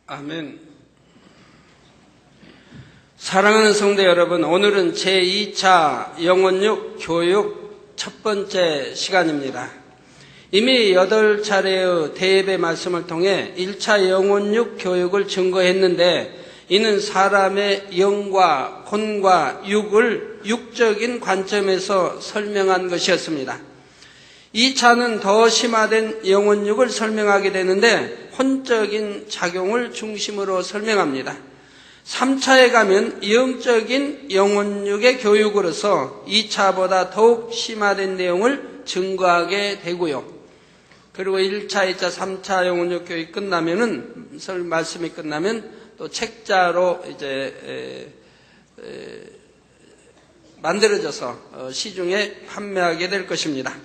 아멘. 사랑하는 성도 여러분, 오늘은 제2차 영혼육 교육 첫 번째 시간입니다. 이미 8차례의 대예배 말씀을 통해 1차 영혼육 교육을 증거했는데, 이는 사람의 영과 혼과 육을 육적인 관점에서 설명한 것이었습니다. 2차는 더 심화된 영혼육을 설명하게 되는데 혼적인 작용을 중심으로 설명합니다. 3차에 가면 영적인 영혼육의 교육으로서 2차보다 더욱 심화된 내용을 증거하게 되고요. 그리고 1차, 2차, 3차 영혼육 교육이 끝나면은, 말씀이 끝나면 또 책자로 이제 만들어져서 시중에 판매하게 될 것입니다.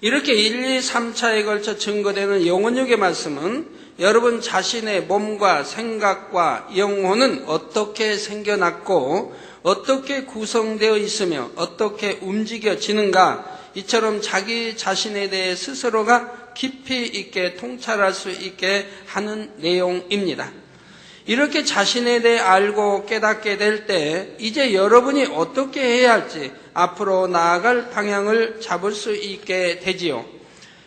이렇게 1, 2, 3차에 걸쳐 증거되는 영혼육의 말씀은 여러분 자신의 몸과 생각과 영혼은 어떻게 생겨났고 어떻게 구성되어 있으며 어떻게 움직여지는가, 이처럼 자기 자신에 대해 스스로가 깊이 있게 통찰할 수 있게 하는 내용입니다. 이렇게 자신에 대해 알고 깨닫게 될 때 이제 여러분이 어떻게 해야 할지 앞으로 나아갈 방향을 잡을 수 있게 되지요.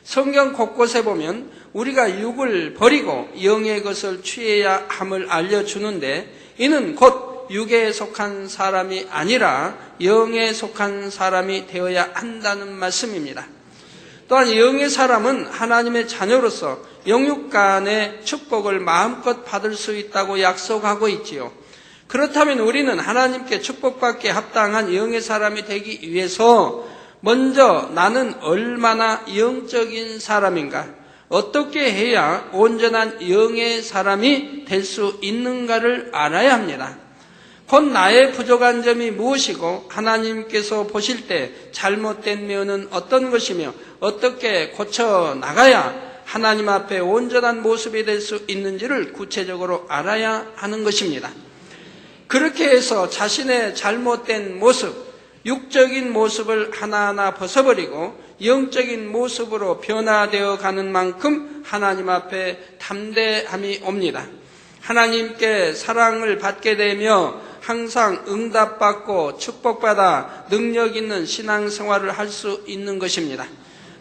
성경 곳곳에 보면 우리가 육을 버리고 영의 것을 취해야 함을 알려주는데, 이는 곧 육에 속한 사람이 아니라 영에 속한 사람이 되어야 한다는 말씀입니다. 또한 영의 사람은 하나님의 자녀로서 영육 간의 축복을 마음껏 받을 수 있다고 약속하고 있지요. 그렇다면 우리는 하나님께 축복받기에 합당한 영의 사람이 되기 위해서 먼저 나는 얼마나 영적인 사람인가, 어떻게 해야 온전한 영의 사람이 될 수 있는가를 알아야 합니다. 곧 나의 부족한 점이 무엇이고 하나님께서 보실 때 잘못된 면은 어떤 것이며 어떻게 고쳐나가야 하나님 앞에 온전한 모습이 될 수 있는지를 구체적으로 알아야 하는 것입니다. 그렇게 해서 자신의 잘못된 모습, 육적인 모습을 하나하나 벗어버리고 영적인 모습으로 변화되어 가는 만큼 하나님 앞에 담대함이 옵니다. 하나님께 사랑을 받게 되며 항상 응답받고 축복받아 능력 있는 신앙생활을 할 수 있는 것입니다.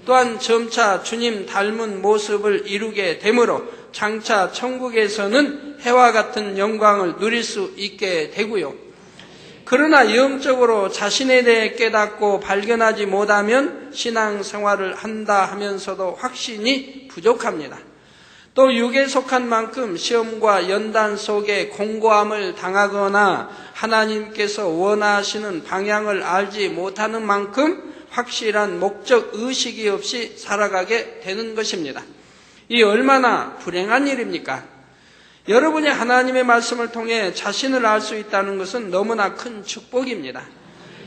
또한 점차 주님 닮은 모습을 이루게 되므로 장차 천국에서는 해와 같은 영광을 누릴 수 있게 되고요. 그러나 영적으로 자신에 대해 깨닫고 발견하지 못하면 신앙생활을 한다 하면서도 확신이 부족합니다. 또 육에 속한 만큼 시험과 연단 속에 공고함을 당하거나 하나님께서 원하시는 방향을 알지 못하는 만큼 확실한 목적 의식이 없이 살아가게 되는 것입니다. 이 얼마나 불행한 일입니까? 여러분이 하나님의 말씀을 통해 자신을 알 수 있다는 것은 너무나 큰 축복입니다.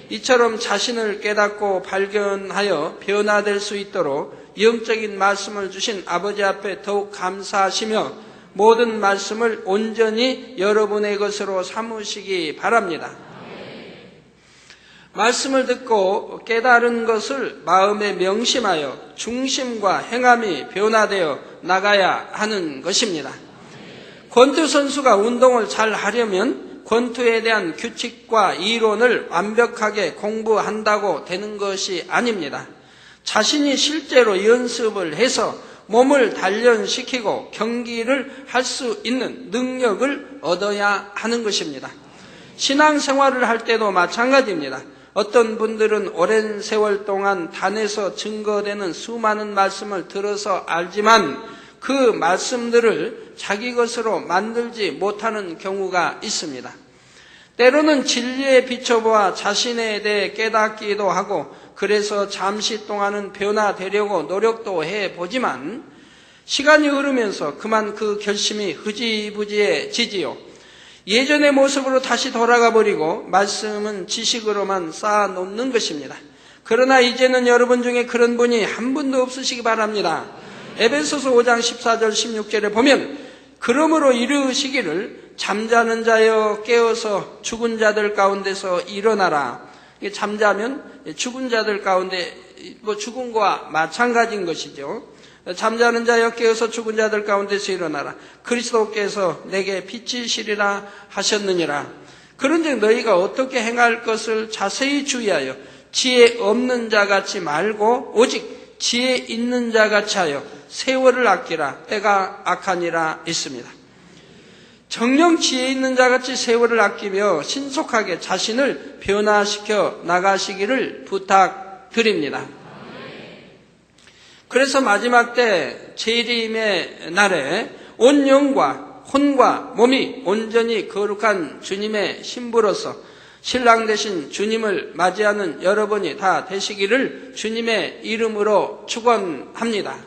이처럼 자신을 깨닫고 발견하여 변화될 수 있도록 영적인 말씀을 주신 아버지 앞에 더욱 감사하시며 모든 말씀을 온전히 여러분의 것으로 삼으시기 바랍니다. 말씀을 듣고 깨달은 것을 마음에 명심하여 중심과 행함이 변화되어 나가야 하는 것입니다. 권투 선수가 운동을 잘 하려면 권투에 대한 규칙과 이론을 완벽하게 공부한다고 되는 것이 아닙니다. 자신이 실제로 연습을 해서 몸을 단련시키고 경기를 할 수 있는 능력을 얻어야 하는 것입니다. 신앙생활을 할 때도 마찬가지입니다. 어떤 분들은 오랜 세월 동안 단에서 증거되는 수많은 말씀을 들어서 알지만 그 말씀들을 자기 것으로 만들지 못하는 경우가 있습니다. 때로는 진리에 비춰보아 자신에 대해 깨닫기도 하고 그래서 잠시 동안은 변화되려고 노력도 해보지만 시간이 흐르면서 그만 그 결심이 흐지부지해지지요. 예전의 모습으로 다시 돌아가 버리고 말씀은 지식으로만 쌓아놓는 것입니다. 그러나 이제는 여러분 중에 그런 분이 한 분도 없으시기 바랍니다. 에베소서 5장 14절 16절에 보면 그러므로 이르시기를 잠자는 자여 깨어서 죽은 자들 가운데서 일어나라. 잠자면 죽은 자들 가운데 죽은 거와 마찬가지인 것이죠. 잠자는 자여 깨어서 죽은 자들 가운데서 일어나라. 그리스도께서 내게 빛이시리라 하셨느니라. 그런즉 너희가 어떻게 행할 것을 자세히 주의하여 지혜 없는 자같이 말고 오직 지혜 있는 자같이 하여 세월을 아끼라. 때가 악하니라 있습니다. 정녕 지혜 있는 자같이 세월을 아끼며 신속하게 자신을 변화시켜 나가시기를 부탁드립니다. 그래서 마지막 때 재림의 날에 온 영과 혼과 몸이 온전히 거룩한 주님의 신부로서 신랑 되신 주님을 맞이하는 여러분이 다 되시기를 주님의 이름으로 축원합니다.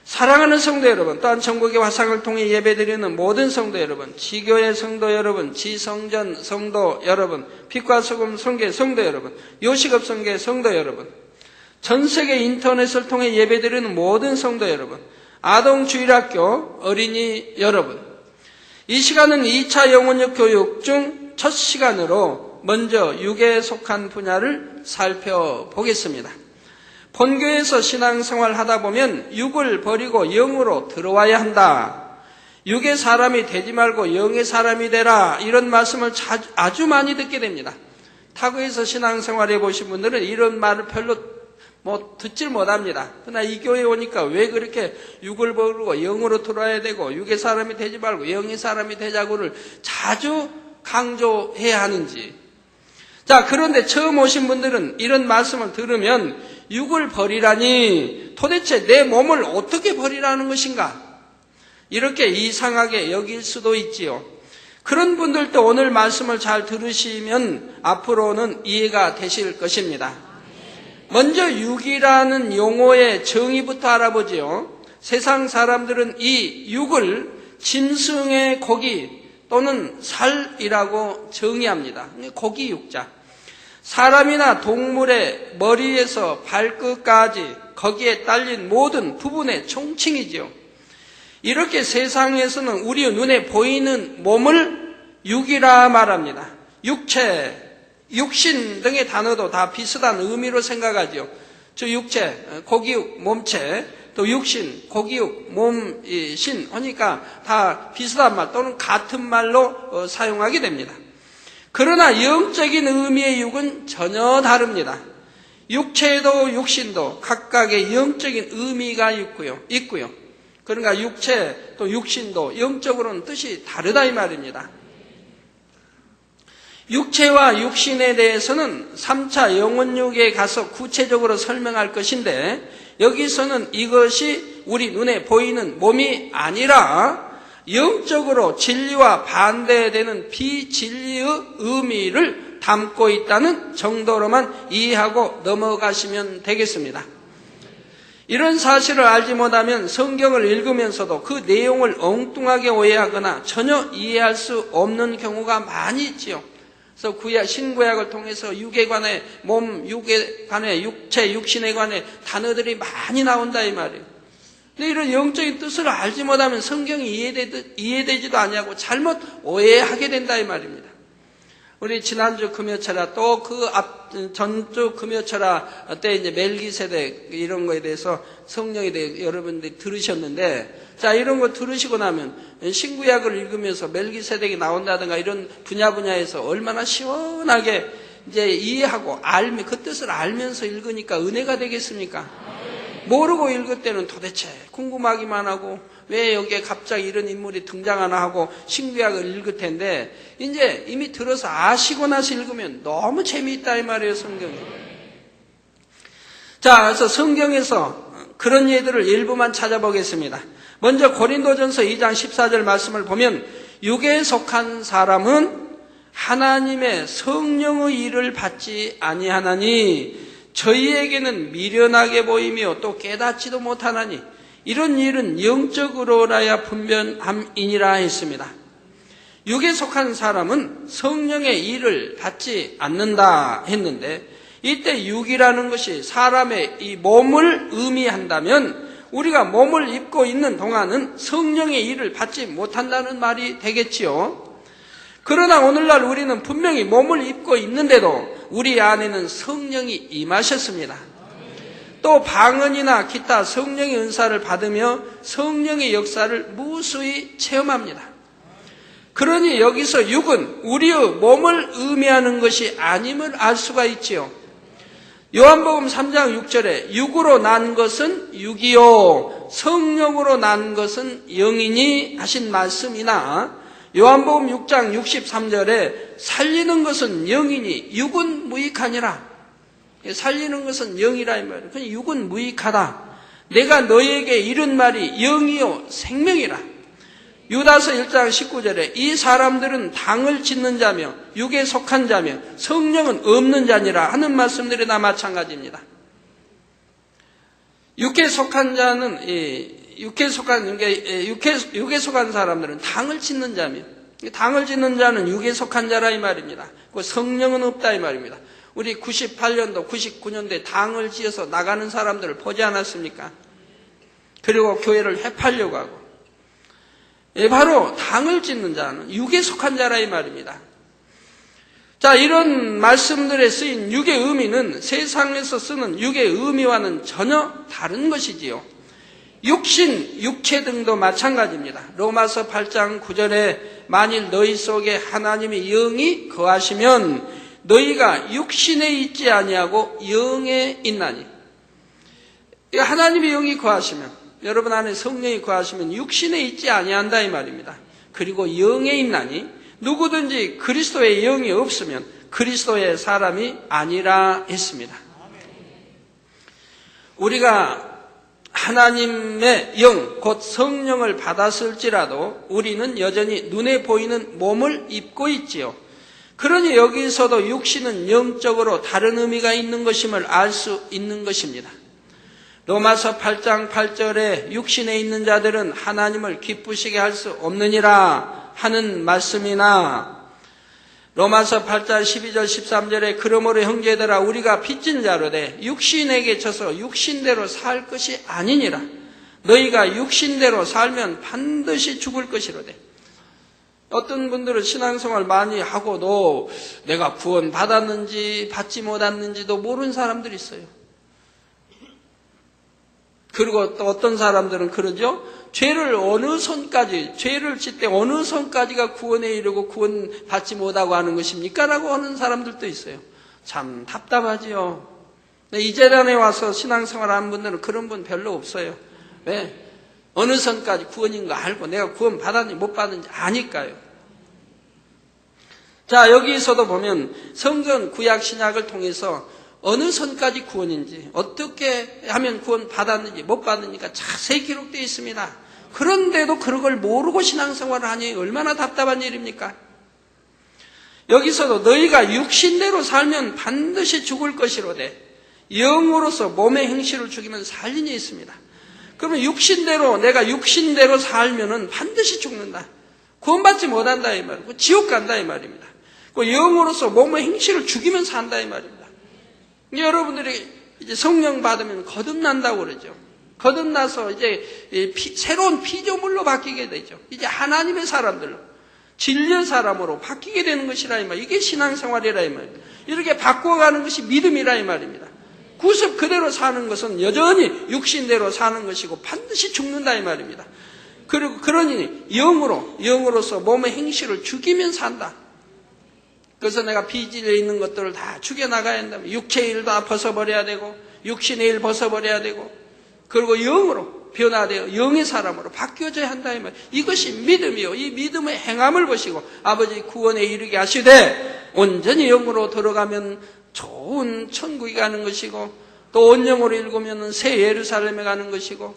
사랑하는 성도 여러분, 또한 전국의 화상을 통해 예배드리는 모든 성도 여러분, 지교회 성도 여러분, 지성전 성도 여러분, 빛과 소금 성계 성도 여러분, 요식업 성계 성도 여러분, 전 세계 인터넷을 통해 예배드리는 모든 성도 여러분, 아동주일학교 어린이 여러분, 이 시간은 2차 영혼력 교육 중 첫 시간으로 먼저 육에 속한 분야를 살펴보겠습니다. 본교에서 신앙생활 하다 보면 육을 버리고 영으로 들어와야 한다. 육의 사람이 되지 말고 영의 사람이 되라. 이런 말씀을 아주 많이 듣게 됩니다. 타국에서 신앙생활 해보신 분들은 이런 말을 별로 듣질 못합니다. 그러나 이 교회에 오니까 왜 그렇게 육을 버리고 영으로 들어와야 되고 육의 사람이 되지 말고 영의 사람이 되자고를 자주 강조해야 하는지. 자, 그런데 처음 오신 분들은 이런 말씀을 들으면 육을 버리라니 도대체 내 몸을 어떻게 버리라는 것인가? 이렇게 이상하게 여길 수도 있지요. 그런 분들도 오늘 말씀을 잘 들으시면 앞으로는 이해가 되실 것입니다. 먼저 육이라는 용어의 정의부터 알아보지요. 세상 사람들은 이 육을 짐승의 고기 또는 살이라고 정의합니다. 고기 육자. 사람이나 동물의 머리에서 발끝까지 거기에 딸린 모든 부분의 총칭이지요. 이렇게 세상에서는 우리 눈에 보이는 몸을 육이라 말합니다. 육체, 육신 등의 단어도 다 비슷한 의미로 생각하죠. 저 육체, 고기육, 몸체, 또 육신, 고기육, 몸신 하니까 다 비슷한 말 또는 같은 말로 사용하게 됩니다. 그러나 영적인 의미의 육은 전혀 다릅니다. 육체도 육신도 각각의 영적인 의미가 있고요. 그러니까 육체 또 육신도 영적으로는 뜻이 다르다 이 말입니다. 육체와 육신에 대해서는 3차 영혼육에 가서 구체적으로 설명할 것인데 여기서는 이것이 우리 눈에 보이는 몸이 아니라 영적으로 진리와 반대되는 비진리의 의미를 담고 있다는 정도로만 이해하고 넘어가시면 되겠습니다. 이런 사실을 알지 못하면 성경을 읽으면서도 그 내용을 엉뚱하게 오해하거나 전혀 이해할 수 없는 경우가 많이 있지요. 그래서 신구약을 통해서 육에 관해 몸, 육에 관해 육체, 육신에 관해 단어들이 많이 나온다 이 말이에요. 근데 이런 영적인 뜻을 알지 못하면 성경이 이해되지도 않냐고 잘못 오해하게 된다 이 말입니다. 우리 지난주 금요철야 또 그 전주 금요철야 때 이제 멜기세덱 이런 거에 대해서 성령에 대해 여러분들이 들으셨는데, 자, 이런 거 들으시고 나면 신구약을 읽으면서 멜기세덱이 나온다든가 이런 분야에서 얼마나 시원하게 이제 이해하고 그 뜻을 알면서 읽으니까 은혜가 되겠습니까? 모르고 읽을 때는 도대체 궁금하기만 하고 왜 여기에 갑자기 이런 인물이 등장하나 하고 신구약을 읽을 텐데, 이제 이미 들어서 아시고 나서 읽으면 너무 재미있다 이 말이에요, 성경이. 자, 그래서 성경에서 그런 예들을 일부만 찾아보겠습니다. 먼저 고린도전서 2장 14절 말씀을 보면 육에 속한 사람은 하나님의 성령의 일을 받지 아니하나니 저희에게는 미련하게 보이며 또 깨닫지도 못하나니 이런 일은 영적으로라야 분별함이니라 했습니다. 육에 속한 사람은 성령의 일을 받지 않는다 했는데, 이때 육이라는 것이 사람의 이 몸을 의미한다면 우리가 몸을 입고 있는 동안은 성령의 일을 받지 못한다는 말이 되겠지요. 그러나 오늘날 우리는 분명히 몸을 입고 있는데도 우리 안에는 성령이 임하셨습니다. 또 방언이나 기타 성령의 은사를 받으며 성령의 역사를 무수히 체험합니다. 그러니 여기서 육은 우리의 몸을 의미하는 것이 아님을 알 수가 있지요. 요한복음 3장 6절에 육으로 난 것은 육이요 성령으로 난 것은 영이니 하신 말씀이나 요한복음 6장 63절에 살리는 것은 영이니 육은 무익하니라. 살리는 것은 영이라 이 말이에요. 그러니까 육은 무익하다. 내가 너에게 이른 말이 영이요 생명이라. 유다서 1장 19절에 이 사람들은 당을 짓는 자며 육에 속한 자며 성령은 없는 자니라 하는 말씀들이 다 마찬가지입니다. 육에 속한 자는 육에 속한 사람들은 당을 짓는 자며 당을 짓는 자는 육에 속한 자라 이 말입니다. 그 성령은 없다 이 말입니다. 우리 98년도 99년도에 당을 지어서 나가는 사람들을 보지 않았습니까? 그리고 교회를 해파려고 하고 바로 당을 짓는 자는 육에 속한 자라 이 말입니다. 자, 이런 말씀들에 쓰인 육의 의미는 세상에서 쓰는 육의 의미와는 전혀 다른 것이지요. 육신, 육체 등도 마찬가지입니다. 로마서 8장 9절에 만일 너희 속에 하나님의 영이 거하시면 너희가 육신에 있지 아니하고 영에 있나니. 하나님의 영이 거하시면 여러분 안에 성령이 거하시면 육신에 있지 아니한다 이 말입니다. 그리고 영에 있나니 누구든지 그리스도의 영이 없으면 그리스도의 사람이 아니라 했습니다. 우리가 하나님의 영, 곧 성령을 받았을지라도 우리는 여전히 눈에 보이는 몸을 입고 있지요. 그러니 여기서도 육신은 영적으로 다른 의미가 있는 것임을 알 수 있는 것입니다. 로마서 8장 8절에 육신에 있는 자들은 하나님을 기쁘시게 할 수 없느니라 하는 말씀이나 로마서 8장 12절 13절에 그러므로 형제들아 우리가 빚진 자로되 육신에게 져서 육신대로 살 것이 아니니라. 너희가 육신대로 살면 반드시 죽을 것이로되. 어떤 분들은 신앙생활 많이 하고도 내가 구원 받았는지 받지 못했는지도 모르는 사람들이 있어요. 그리고 또 어떤 사람들은 그러죠. 죄를 어느 선까지, 죄를 짓 때 어느 선까지가 구원에 이르고 구원 받지 못하고 하는 것입니까? 라고 하는 사람들도 있어요. 참 답답하지요. 이 재단에 와서 신앙생활 하는 분들은 그런 분 별로 없어요. 왜? 어느 선까지 구원인 거 알고 내가 구원 받았는지 못 받았는지 아니까요. 자, 여기서도 보면 성전 구약 신약을 통해서 어느 선까지 구원인지 어떻게 하면 구원 받았는지 못 받았는지가 자세히 기록되어 있습니다. 그런데도 그런 걸 모르고 신앙생활을 하니 얼마나 답답한 일입니까? 여기서도 너희가 육신대로 살면 반드시 죽을 것이로되 영으로서 몸의 행실을 죽이면 살리니 있습니다. 그러면 육신대로 내가 육신대로 살면은 반드시 죽는다. 구원받지 못한다 이 말이고 지옥 간다 이 말입니다. 그 영으로서 몸의 행실을 죽이면 산다 이 말입니다. 여러분들이 이제 성령 받으면 거듭난다고 그러죠. 거듭나서 이제 새로운 피조물로 바뀌게 되죠. 이제 하나님의 사람들로, 진리의 사람으로 바뀌게 되는 것이라 이 말. 이게 신앙생활이라 이 말입니다. 이렇게 바꿔가는 것이 믿음이라 이 말입니다. 구습 그대로 사는 것은 여전히 육신대로 사는 것이고 반드시 죽는다 이 말입니다. 그리고 그러니 영으로서 몸의 행실을 죽이면 산다. 그래서 내가 비질에 있는 것들을 다 죽여나가야 한다면 육체의 일 다 벗어버려야 되고 육신의 일 벗어버려야 되고 그리고 영으로 변화되어 영의 사람으로 바뀌어져야 한다 이 말. 이것이 믿음이요. 이 믿음의 행함을 보시고 아버지 구원에 이르게 하시되 온전히 영으로 들어가면 좋은 천국에 가는 것이고 또 온영으로 읽으면 새 예루살렘에 가는 것이고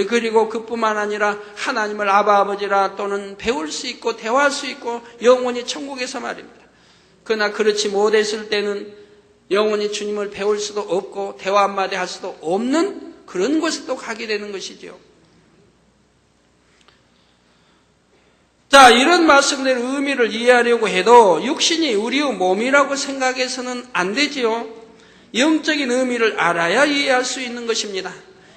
그리고 그뿐만 아니라 하나님을 아버지라 또는 배울 수 있고 대화할 수 있고 영원히 천국에서 말입니다. 그러나 그렇지 못했을 때는 영원히 주님을 배울 수도 없고 대화 한마디 할 수도 없는 그런 곳에 또 가게 되는 것이죠. 자, 이런 말씀들의 의미를 이해하려고 해도 육신이 우리의 몸이라고 생각해서는 안 되지요. 영적인 의미를 알아야 이해할 수 있는 것입니다.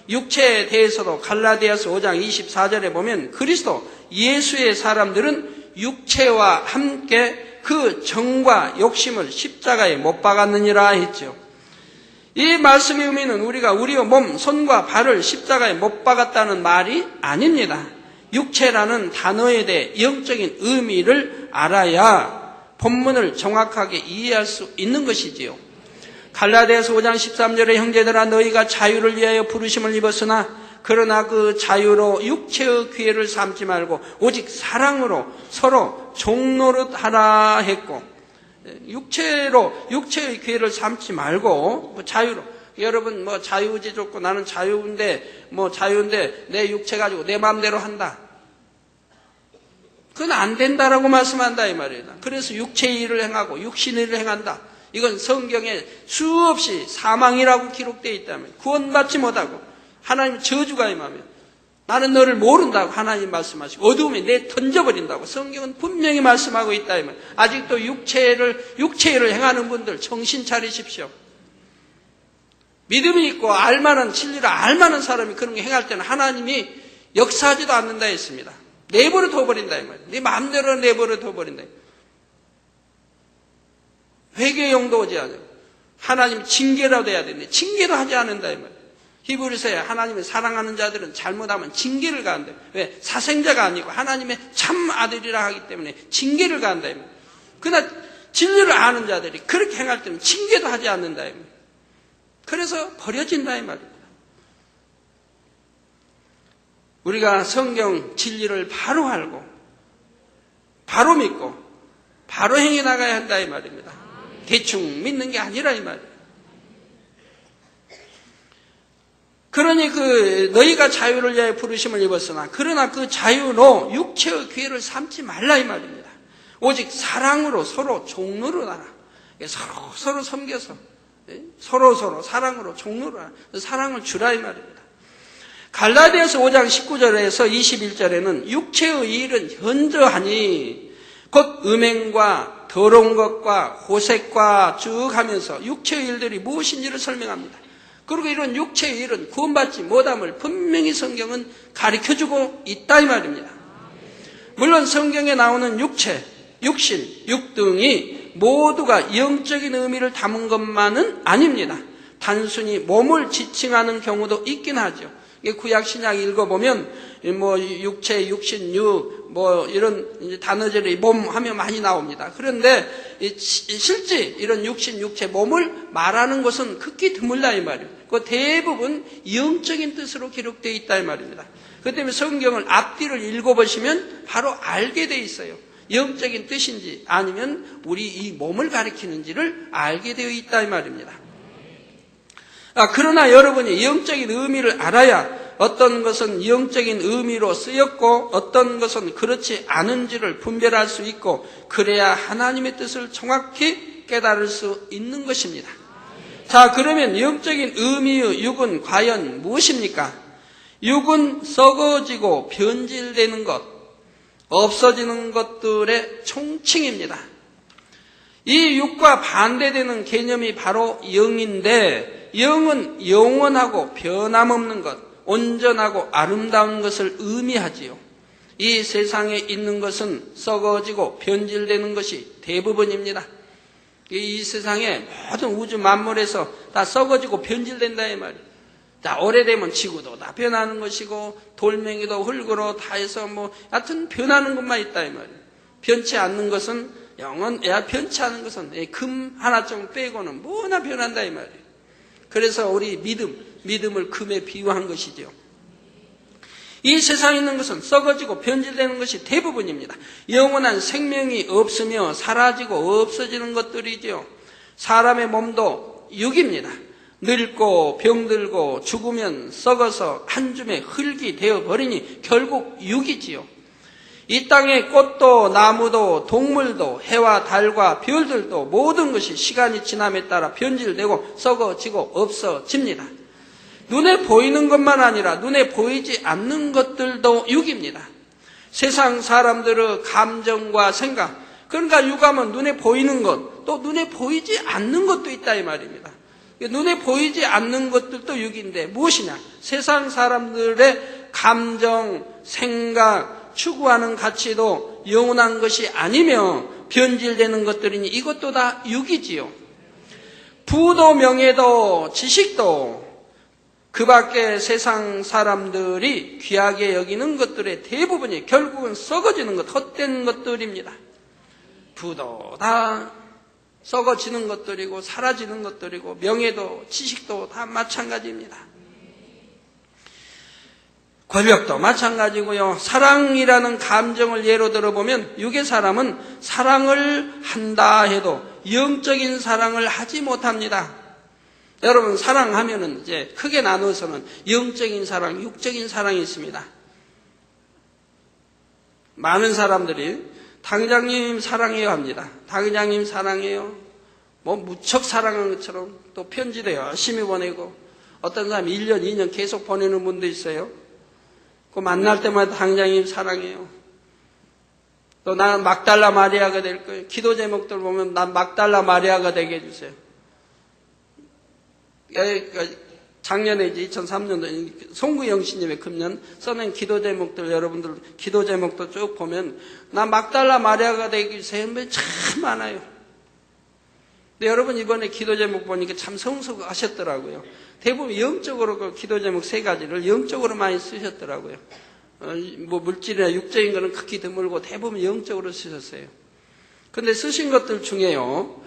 육체에 대해서도 갈라디아서 5장 24절에 보면 그리스도 예수의 사람들은 육체와 함께 그 정과 욕심을 십자가에 못 박았느니라 했죠. 이 말씀의 의미는 우리가 우리의 몸, 손과 발을 십자가에 못 박았다는 말이 아닙니다. 육체라는 단어에 대해 영적인 의미를 알아야 본문을 정확하게 이해할 수 있는 것이지요. 갈라디아서 5장 13절에 형제들아 너희가 자유를 위하여 부르심을 입었으나 그러나 그 자유로 육체의 기회를 삼지 말고 오직 사랑으로 서로 종노릇 하라 했고, 육체의 기회를 삼지 말고 자유로, 여러분 뭐 자유의지 좋고 나는 자유인데 내 육체 가지고 내 마음대로 한다, 그건 안 된다라고 말씀한다 이 말이에요. 그래서 육체의 일을 행하고 육신의 일을 행한다, 이건 성경에 수없이 사망이라고 기록되어 있다면, 구원받지 못하고 하나님 저주가 임하면 나는 너를 모른다고 하나님 말씀하시고 어두움에 내 던져버린다고 성경은 분명히 말씀하고 있다 이 말이에요. 아직도 육체의 일을 행하는 분들 정신 차리십시오. 믿음이 있고 알만한 진리를 알만한 사람이 그런 거 행할 때는 하나님이 역사하지도 않는다 했습니다. 내버려 둬버린다 이 말이에요. 네 마음대로 내버려 둬버린다. 회개용도 오지 않아요. 하나님 징계라도 해야 되는데 징계도 하지 않는다 이 말이에요. 히브리서에 하나님을 사랑하는 자들은 잘못하면 징계를 가한다. 왜? 사생자가 아니고 하나님의 참 아들이라 하기 때문에 징계를 가한다. 그러나 진리를 아는 자들이 그렇게 행할 때는 징계도 하지 않는다. 그래서 버려진다 이 말입니다. 우리가 성경 진리를 바로 알고 바로 믿고 바로 행해 나가야 한다 이 말입니다. 대충 믿는 게 아니라 이 말이에요. 그러니 너희가 자유를 위하여 부르심을 입었으나 그러나 그 자유로 육체의 기회를 삼지 말라 이 말입니다. 오직 사랑으로 서로 종로로 하라. 서로 섬겨서 서로 사랑으로 종로로 하라. 사랑을 주라 이 말입니다. 갈라디아서 5장 19절에서 21절에는 육체의 일은 현저하니 곧 음행과 더러운 것과 호색과 쭉 하면서 육체의 일들이 무엇인지를 설명합니다. 그리고 이런 육체의 일은 구원받지 못함을 분명히 성경은 가르쳐주고 있다 이 말입니다. 물론 성경에 나오는 육체, 육신, 육등이 모두가 영적인 의미를 담은 것만은 아닙니다. 단순히 몸을 지칭하는 경우도 있긴 하죠. 구약 신약 읽어보면 육체, 육신, 육 이런 단어들이 몸 하면 많이 나옵니다. 그런데 실제 이런 육신, 육체, 몸을 말하는 것은 극히 드물다 이 말이에요. 그 대부분 영적인 뜻으로 기록되어 있다 이 말입니다. 그렇기 때문에 성경을 앞뒤를 읽어보시면 바로 알게 돼 있어요. 영적인 뜻인지 아니면 우리 이 몸을 가리키는지를 알게 되어 있다 이 말입니다. 그러나 여러분이 영적인 의미를 알아야 어떤 것은 영적인 의미로 쓰였고 어떤 것은 그렇지 않은지를 분별할 수 있고 그래야 하나님의 뜻을 정확히 깨달을 수 있는 것입니다. 자, 그러면 영적인 의미의 육은 과연 무엇입니까? 육은 썩어지고 변질되는 것, 없어지는 것들의 총칭입니다. 이 육과 반대되는 개념이 바로 영인데 영은 영원하고 변함없는 것, 온전하고 아름다운 것을 의미하지요. 이 세상에 있는 것은 썩어지고 변질되는 것이 대부분입니다. 이 세상에 모든 우주 만물에서 다 썩어지고 변질된다 이 말이에요. 자, 오래되면 지구도 다 변하는 것이고 돌멩이도 흙으로 다 해서 하여튼 변하는 것만 있다 이 말이에요. 변치 않는 것은 변치 않은 것은 금 하나쯤 빼고는 뭐나 변한다 이 말이에요. 그래서 우리 믿음을 금에 비유한 것이죠. 이 세상에 있는 것은 썩어지고 변질되는 것이 대부분입니다. 영원한 생명이 없으며 사라지고 없어지는 것들이죠. 사람의 몸도 육입니다. 늙고 병들고 죽으면 썩어서 한 줌의 흙이 되어버리니 결국 육이지요. 이 땅의 꽃도 나무도 동물도 해와 달과 별들도 모든 것이 시간이 지남에 따라 변질되고 썩어지고 없어집니다. 눈에 보이는 것만 아니라 눈에 보이지 않는 것들도 육입니다. 세상 사람들의 감정과 생각, 그러니까 육하면 눈에 보이는 것, 또 눈에 보이지 않는 것도 있다 이 말입니다. 눈에 보이지 않는 것들도 육인데 무엇이냐? 세상 사람들의 감정, 생각, 추구하는 가치도 영원한 것이 아니며 변질되는 것들이니 이것도 다 육이지요. 부도 명예도 지식도 그 밖에 세상 사람들이 귀하게 여기는 것들의 대부분이 결국은 썩어지는 것, 헛된 것들입니다. 부도 다 썩어지는 것들이고 사라지는 것들이고 명예도 지식도 다 마찬가지입니다. 권력도 마찬가지고요. 사랑이라는 감정을 예로 들어보면 육의 사람은 사랑을 한다 해도 영적인 사랑을 하지 못합니다. 여러분, 사랑하면은 이제 크게 나누어서는 영적인 사랑, 육적인 사랑이 있습니다. 많은 사람들이 당장님 사랑해요 합니다. 당장님 사랑해요. 뭐 무척 사랑하는 것처럼 또 편지도 열심히 보내고 어떤 사람이 1년, 2년 계속 보내는 분도 있어요. 그 만날 때마다 당장님 사랑해요. 또 나는 막달라 마리아가 될 거예요. 기도 제목들 보면 난 막달라 마리아가 되게 해주세요. 작년에 이제 2003년도 송구영신님의 금년 써낸 기도 제목들 여러분들 기도 제목도 쭉 보면 나 막달라 마리아가 되기 위해서 참 많아요. 근데 여러분 이번에 기도 제목 보니까 참 성숙하셨더라고요. 대부분 영적으로 그 기도 제목 3가지를 영적으로 많이 쓰셨더라고요. 뭐 물질이나 육적인 거는 극히 드물고 대부분 영적으로 쓰셨어요. 근데 쓰신 것들 중에요.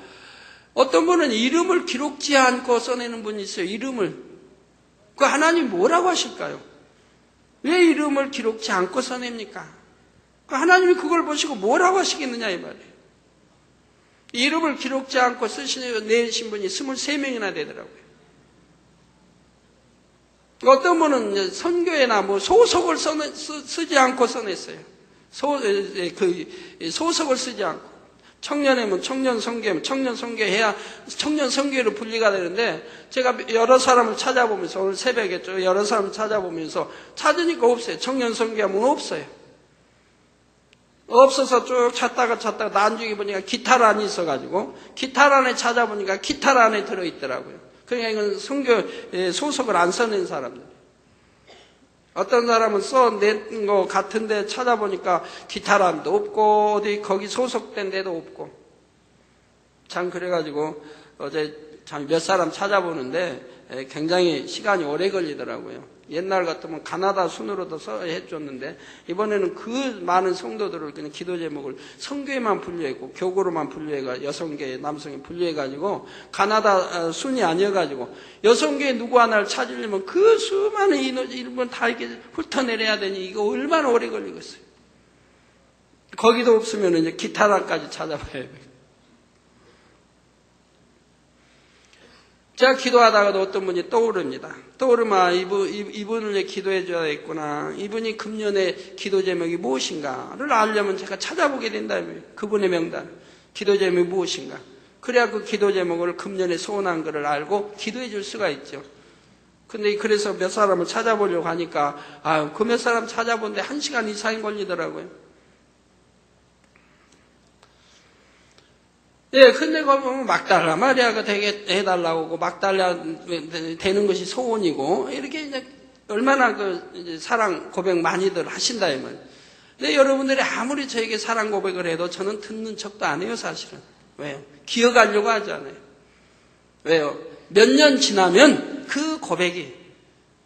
어떤 분은 이름을 기록지 않고 써내는 분이 있어요. 이름을. 그 하나님 뭐라고 하실까요? 왜 이름을 기록지 않고 써냅니까? 그 하나님이 그걸 보시고 뭐라고 하시겠느냐 이 말이에요. 이름을 기록지 않고 내신 분이 23명이나 되더라고요. 어떤 분은 선교회나 뭐 소속을 쓰지 않고 써냈어요. 소속을 쓰지 않고. 청년회면 청년 선교회면 청년 선교해야 청년 선교회로 분리가 되는데 제가 여러 사람을 찾아보면서 오늘 새벽에 여러 사람을 찾아보면서 찾으니까 없어요. 청년 선교회면 없어요. 없어서 쭉 찾다가 나중에 보니까 기타란이 있어가지고 기타란에 찾아보니까 기타란에 들어있더라고요. 그러니까 이건 선교 소속을 안 써낸 사람들. 어떤 사람은 써낸 거 같은데 찾아보니까 기타란도 없고 어디 거기 소속된 데도 없고 참 그래가지고 어제 참 몇 사람 찾아보는데 굉장히 시간이 오래 걸리더라고요. 옛날 같으면 가나다 순으로도 해줬는데 이번에는 그 많은 성도들을 그냥 기도 제목을 성교에만 분류했고 교구로만 분류해가 여성계 남성에 분류해가지고 가나다 순이 아니어가지고 여성계 누구 하나를 찾으려면 그 수많은 이름을 다 이렇게 훑어내려야 되니 이거 얼마나 오래 걸리겠어요. 거기도 없으면 이제 기타란까지 찾아봐야 돼요. 제가 기도하다가도 어떤 분이 떠오릅니다. 떠오르면 이분을 기도해 줘야 겠구나. 이분이 금년의 기도 제목이 무엇인가를 알려면 제가 찾아보게 된다. 그분의 명단. 기도 제목이 무엇인가. 그래야 그 기도 제목을 금년에 소원한 것을 알고 기도해 줄 수가 있죠. 근데 그래서 몇 사람을 찾아보려고 하니까 그 몇 사람 찾아보는데 1시간 이상이 걸리더라고요. 예, 근데 거기 막달라 마리아가 되게 해달라고 하고 막달라 되는 것이 소원이고 이렇게 이제 얼마나 이제 사랑 고백 많이들 하신다 이 말. 근데 여러분들이 아무리 저에게 사랑 고백을 해도 저는 듣는 척도 안 해요 사실은. 왜요? 기억하려고 하지 않아요. 왜요? 몇 년 지나면 그 고백이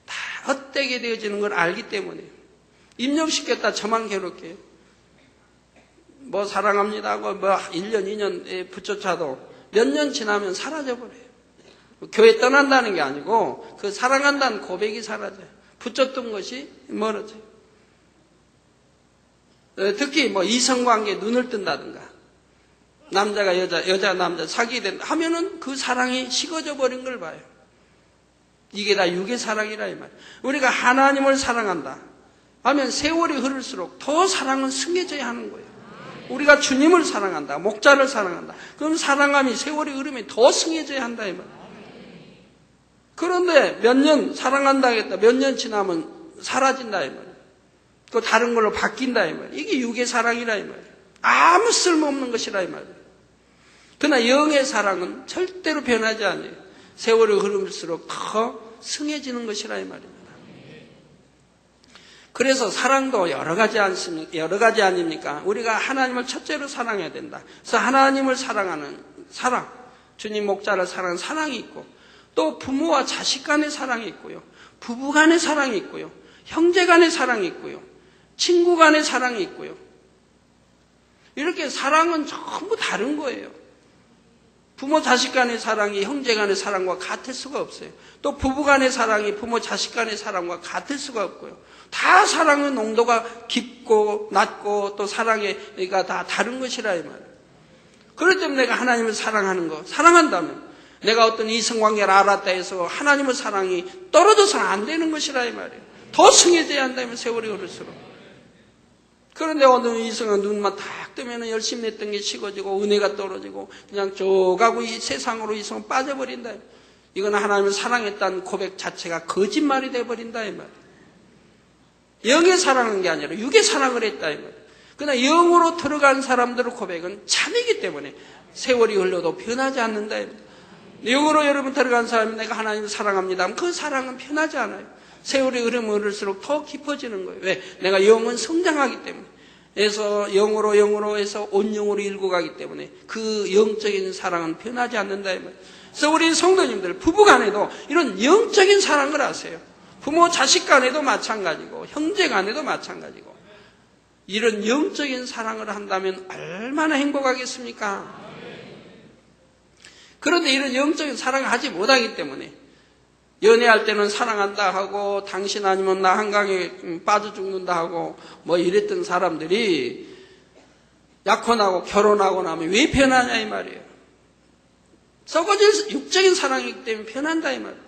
다 헛되게 되어지는 걸 알기 때문에요. 입력시켰다 저만 괴롭게 해요. 뭐 사랑합니다 하고 뭐 1년 2년 붙여차도 몇 년 지나면 사라져버려요. 교회 떠난다는 게 아니고 그 사랑한다는 고백이 사라져요. 붙였던 것이 멀어져요. 특히 뭐 이성관계에 눈을 뜬다든가 남자가 여자 남자 사귀게 하면은 그 사랑이 식어져 버린 걸 봐요. 이게 다 육의 사랑이라 이 말이에요. 우리가 하나님을 사랑한다 하면 세월이 흐를수록 더 사랑은 승해져야 하는 거예요. 우리가 주님을 사랑한다, 목자를 사랑한다. 그럼 사랑함이 세월이 흐르면 더 승해져야 한다 이 말이에요. 그런데 몇 년 사랑한다 했다. 몇 년 지나면 사라진다 이 말이에요. 또 다른 걸로 바뀐다 이 말이에요. 이게 육의 사랑이라 이 말이에요. 아무 쓸모없는 것이라 이 말이에요. 그러나 영의 사랑은 절대로 변하지 않아요. 세월이 흐를수록 더 승해지는 것이라 이 말입니다. 그래서 사랑도 여러 가지 아닙니까? 우리가 하나님을 첫째로 사랑해야 된다. 그래서 하나님을 사랑하는 사랑, 주님 목자를 사랑하는 사랑이 있고, 또 부모와 자식 간의 사랑이 있고요. 부부 간의 사랑이 있고요. 형제 간의 사랑이 있고요. 친구 간의 사랑이 있고요. 이렇게 사랑은 전부 다른 거예요. 부모 자식 간의 사랑이 형제 간의 사랑과 같을 수가 없어요. 또 부부 간의 사랑이 부모 자식 간의 사랑과 같을 수가 없고요. 다 사랑의 농도가 깊고 낮고 또 사랑의가 다 다른 것이라 이 말이에요. 그렇기 때문에 내가 하나님을 사랑하는 거, 사랑한다면 내가 어떤 이성관계를 알았다 해서 하나님의 사랑이 떨어져서는 안 되는 것이라 이 말이에요. 더 승해져야 한다면 세월이 오를수록. 그런데 어느 이성은 눈만 딱 뜨면 열심히 했던 게 식어지고 은혜가 떨어지고 그냥 쪼가고 이 세상으로 이성은 빠져버린다. 이건 하나님을 사랑했다는 고백 자체가 거짓말이 돼버린다 이 말이에요. 영의 사랑한 게 아니라 육의 사랑을 했다 이 말이에요. 그러나 영으로 들어간 사람들의 고백은 참이기 때문에 세월이 흘러도 변하지 않는다 이 말이에요. 영으로 여러분 들어간 사람이 내가 하나님을 사랑합니다 하면 그 사랑은 변하지 않아요. 세월이 흐르면 더 깊어지는 거예요. 왜? 내가 영은 성장하기 때문에. 그래서 영으로 해서 온영으로 일고 가기 때문에 그 영적인 사랑은 변하지 않는다 이 말이에요. 그래서 우리 성도님들 부부 간에도 이런 영적인 사랑을 하세요. 부모 자식 간에도 마찬가지고 형제 간에도 마찬가지고 이런 영적인 사랑을 한다면 얼마나 행복하겠습니까? 그런데 이런 영적인 사랑을 하지 못하기 때문에 연애할 때는 사랑한다 하고 당신 아니면 나 한강에 빠져 죽는다 하고 뭐 이랬던 사람들이 약혼하고 결혼하고 나면 왜 변하냐 이 말이에요. 썩어질 육적인 사랑이기 때문에 변한다 이 말이에요.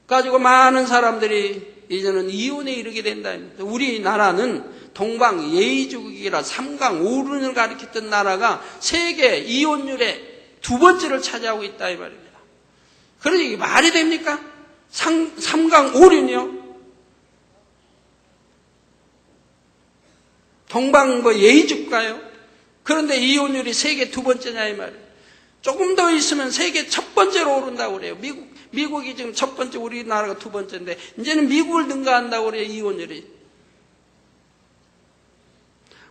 가지고 많은 사람들이 이제는 이혼에 이르게 된다. 우리나라는 동방 예의주국이라 3강 5륜을 가리켰던 나라가 세계 이혼율의 2번째를 차지하고 있다 이 말입니다. 그러니 이게 말이 됩니까? 3강 5륜이요? 동방 예의주국가요? 그런데 이혼율이 세계 2번째냐 이 말이에요. 조금 더 있으면 세계 첫 번째로 오른다고 그래요. 미국이 지금 첫 번째, 우리나라가 2번째인데 이제는 미국을 능가한다고 그래요. 이혼율이.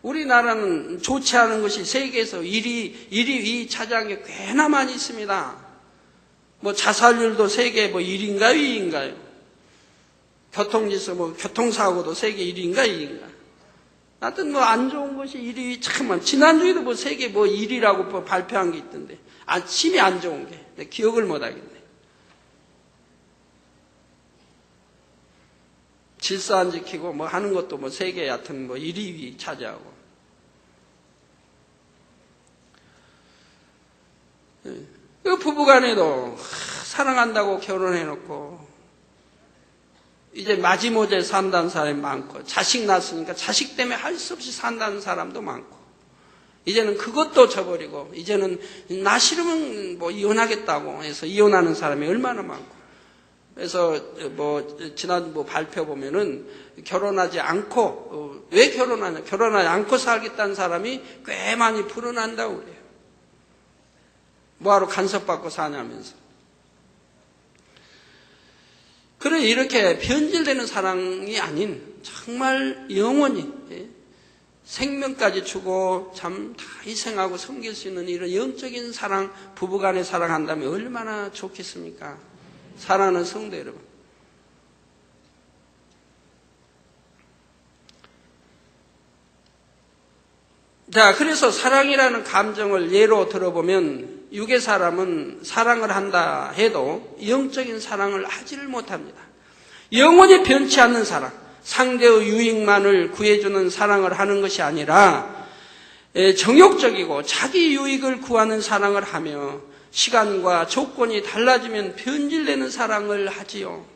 우리나라는 좋지 않은 것이 세계에서 1위, 2위 차지한 게 꽤나 많이 있습니다. 뭐 자살률도 세계 1위인가요, 2위인가요? 교통지수, 교통사고도 세계 1위인가, 2위인가? 하여튼 안 좋은 것이 1위 참 많. 지난주에도 세계 1위라고 발표한 게 있던데. 심히 안 좋은 게. 내 기억을 못 하겠네. 질서 안 지키고 하는 것도 세계 하여튼 1위, 2위 차지하고. 부부간에도 사랑한다고 결혼해놓고 이제 마지못해 산다는 사람이 많고 자식 낳았으니까 자식 때문에 할 수 없이 산다는 사람도 많고 이제는 그것도 저버리고 이제는 나 싫으면 이혼하겠다고 해서 이혼하는 사람이 얼마나 많고 그래서 지난 발표 보면은 결혼하지 않고 왜 결혼하냐 결혼하지 않고 살겠다는 사람이 꽤 많이 불어난다고 그래요. 뭐하러 간섭받고 사냐면서. 그래 이렇게 변질되는 사랑이 아닌 정말 영원히 생명까지 주고 참 다 희생하고 섬길 수 있는 이런 영적인 사랑 부부간에 사랑한다면 얼마나 좋겠습니까? 사랑하는 성도 여러분. 자, 그래서 사랑이라는 감정을 예로 들어보면 육의 사람은 사랑을 한다 해도 영적인 사랑을 하지를 못합니다. 영원히 변치 않는 사랑, 상대의 유익만을 구해주는 사랑을 하는 것이 아니라 정욕적이고 자기 유익을 구하는 사랑을 하며 시간과 조건이 달라지면 변질되는 사랑을 하지요.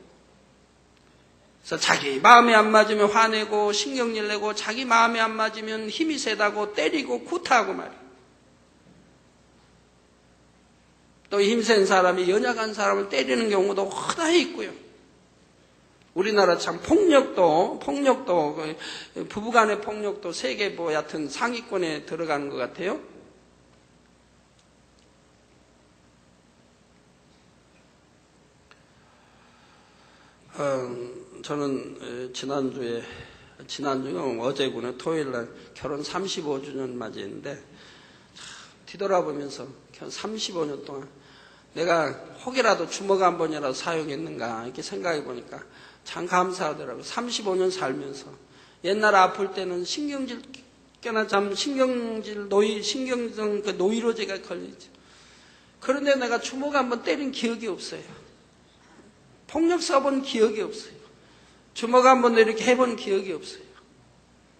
그래서 자기 마음에 안 맞으면 화내고 신경질 내고 자기 마음에 안 맞으면 힘이 세다고 때리고 구타하고 말이에요. 또 힘센 사람이 연약한 사람을 때리는 경우도 허다히 있고요. 우리나라 참 폭력도 부부간의 폭력도 세계 여하튼 상위권에 들어가는 것 같아요. 저는 지난주에 어제구나 토요일날 결혼 35주년 맞이했는데 뒤돌아보면서 35년 동안 내가 혹이라도 주먹 한 번이라도 사용했는가 이렇게 생각해 보니까 참 감사하더라고요. 35년 살면서 옛날 아플 때는 신경질 꽤나 참 신경성 그 노이로제가 걸리죠. 그런데 내가 주먹 한 번 때린 기억이 없어요. 폭력 써본 기억이 없어요. 주먹 한 번 이렇게 해본 기억이 없어요.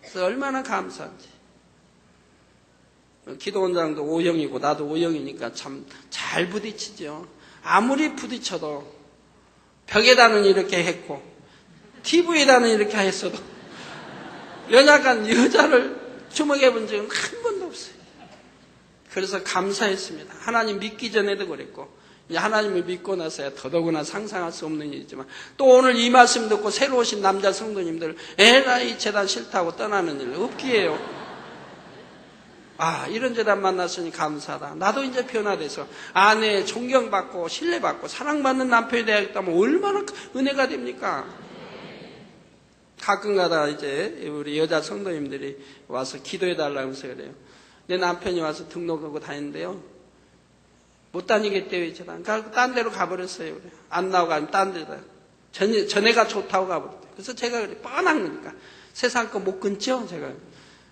그래서 얼마나 감사한지. 기도원장도 O형이고 나도 O형이니까 참 잘 부딪히죠. 아무리 부딪혀도 벽에다는 이렇게 했고 TV에다는 이렇게 했어도 여자를 주먹해 본 적은 한 번도 없어요. 그래서 감사했습니다. 하나님 믿기 전에도 그랬고 이제 하나님을 믿고 나서야 더더구나 상상할 수 없는 일이지만 또 오늘 이 말씀 듣고 새로 오신 남자 성도님들 에라이 재단 싫다고 떠나는 일 없기에요. 이런 재단 만났으니 감사하다. 나도 이제 변화돼서 아내 존경받고 신뢰받고 사랑받는 남편이 되었다면 얼마나 은혜가 됩니까? 가끔가다 이제 우리 여자 성도님들이 와서 기도해달라면서 그래요. 내 남편이 와서 등록하고 다니는데요. 못 다니겠대요, 재단. 딴 데로 가버렸어요. 그래. 안 나오고 아니면 딴 데다. 전애가 좋다고 가버렸대요. 그래서 제가 그래, 뻔한 거니까. 세상 거 못 끊죠, 제가.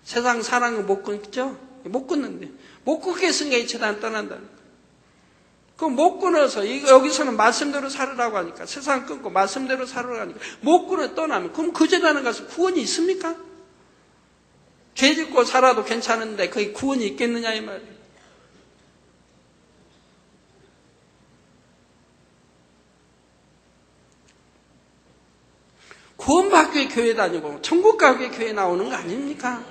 세상 사는 거 못 끊죠? 못 끊는데. 못 끊겠으니까 이 재단 떠난다는 거예요. 그럼 못 끊어서, 여기서는 말씀대로 살으라고 하니까, 세상 끊고 말씀대로 살으라고 하니까, 못 끊어 떠나면, 그럼 그 재단에 가서 구원이 있습니까? 죄 짓고 살아도 괜찮은데, 그게 구원이 있겠느냐, 이 말이에요. 구원받기 위해 교회 다니고, 천국 가기 위해 교회 나오는 거 아닙니까?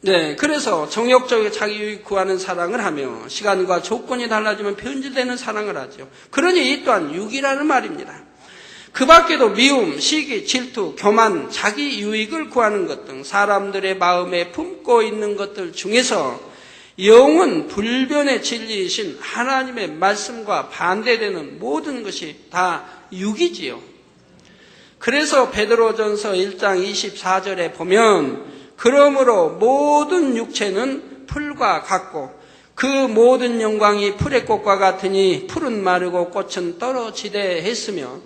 네, 그래서 정욕적인 자기 유익 구하는 사랑을 하며 시간과 조건이 달라지면 변질되는 사랑을 하죠. 그러니 이 또한 육이라는 말입니다. 그 밖에도 미움, 시기, 질투, 교만, 자기 유익을 구하는 것 등 사람들의 마음에 품고 있는 것들 중에서 영은 불변의 진리이신 하나님의 말씀과 반대되는 모든 것이 다 육이지요. 그래서 베드로전서 1장 24절에 보면 그러므로 모든 육체는 풀과 같고 그 모든 영광이 풀의 꽃과 같으니 풀은 마르고 꽃은 떨어지되 했으며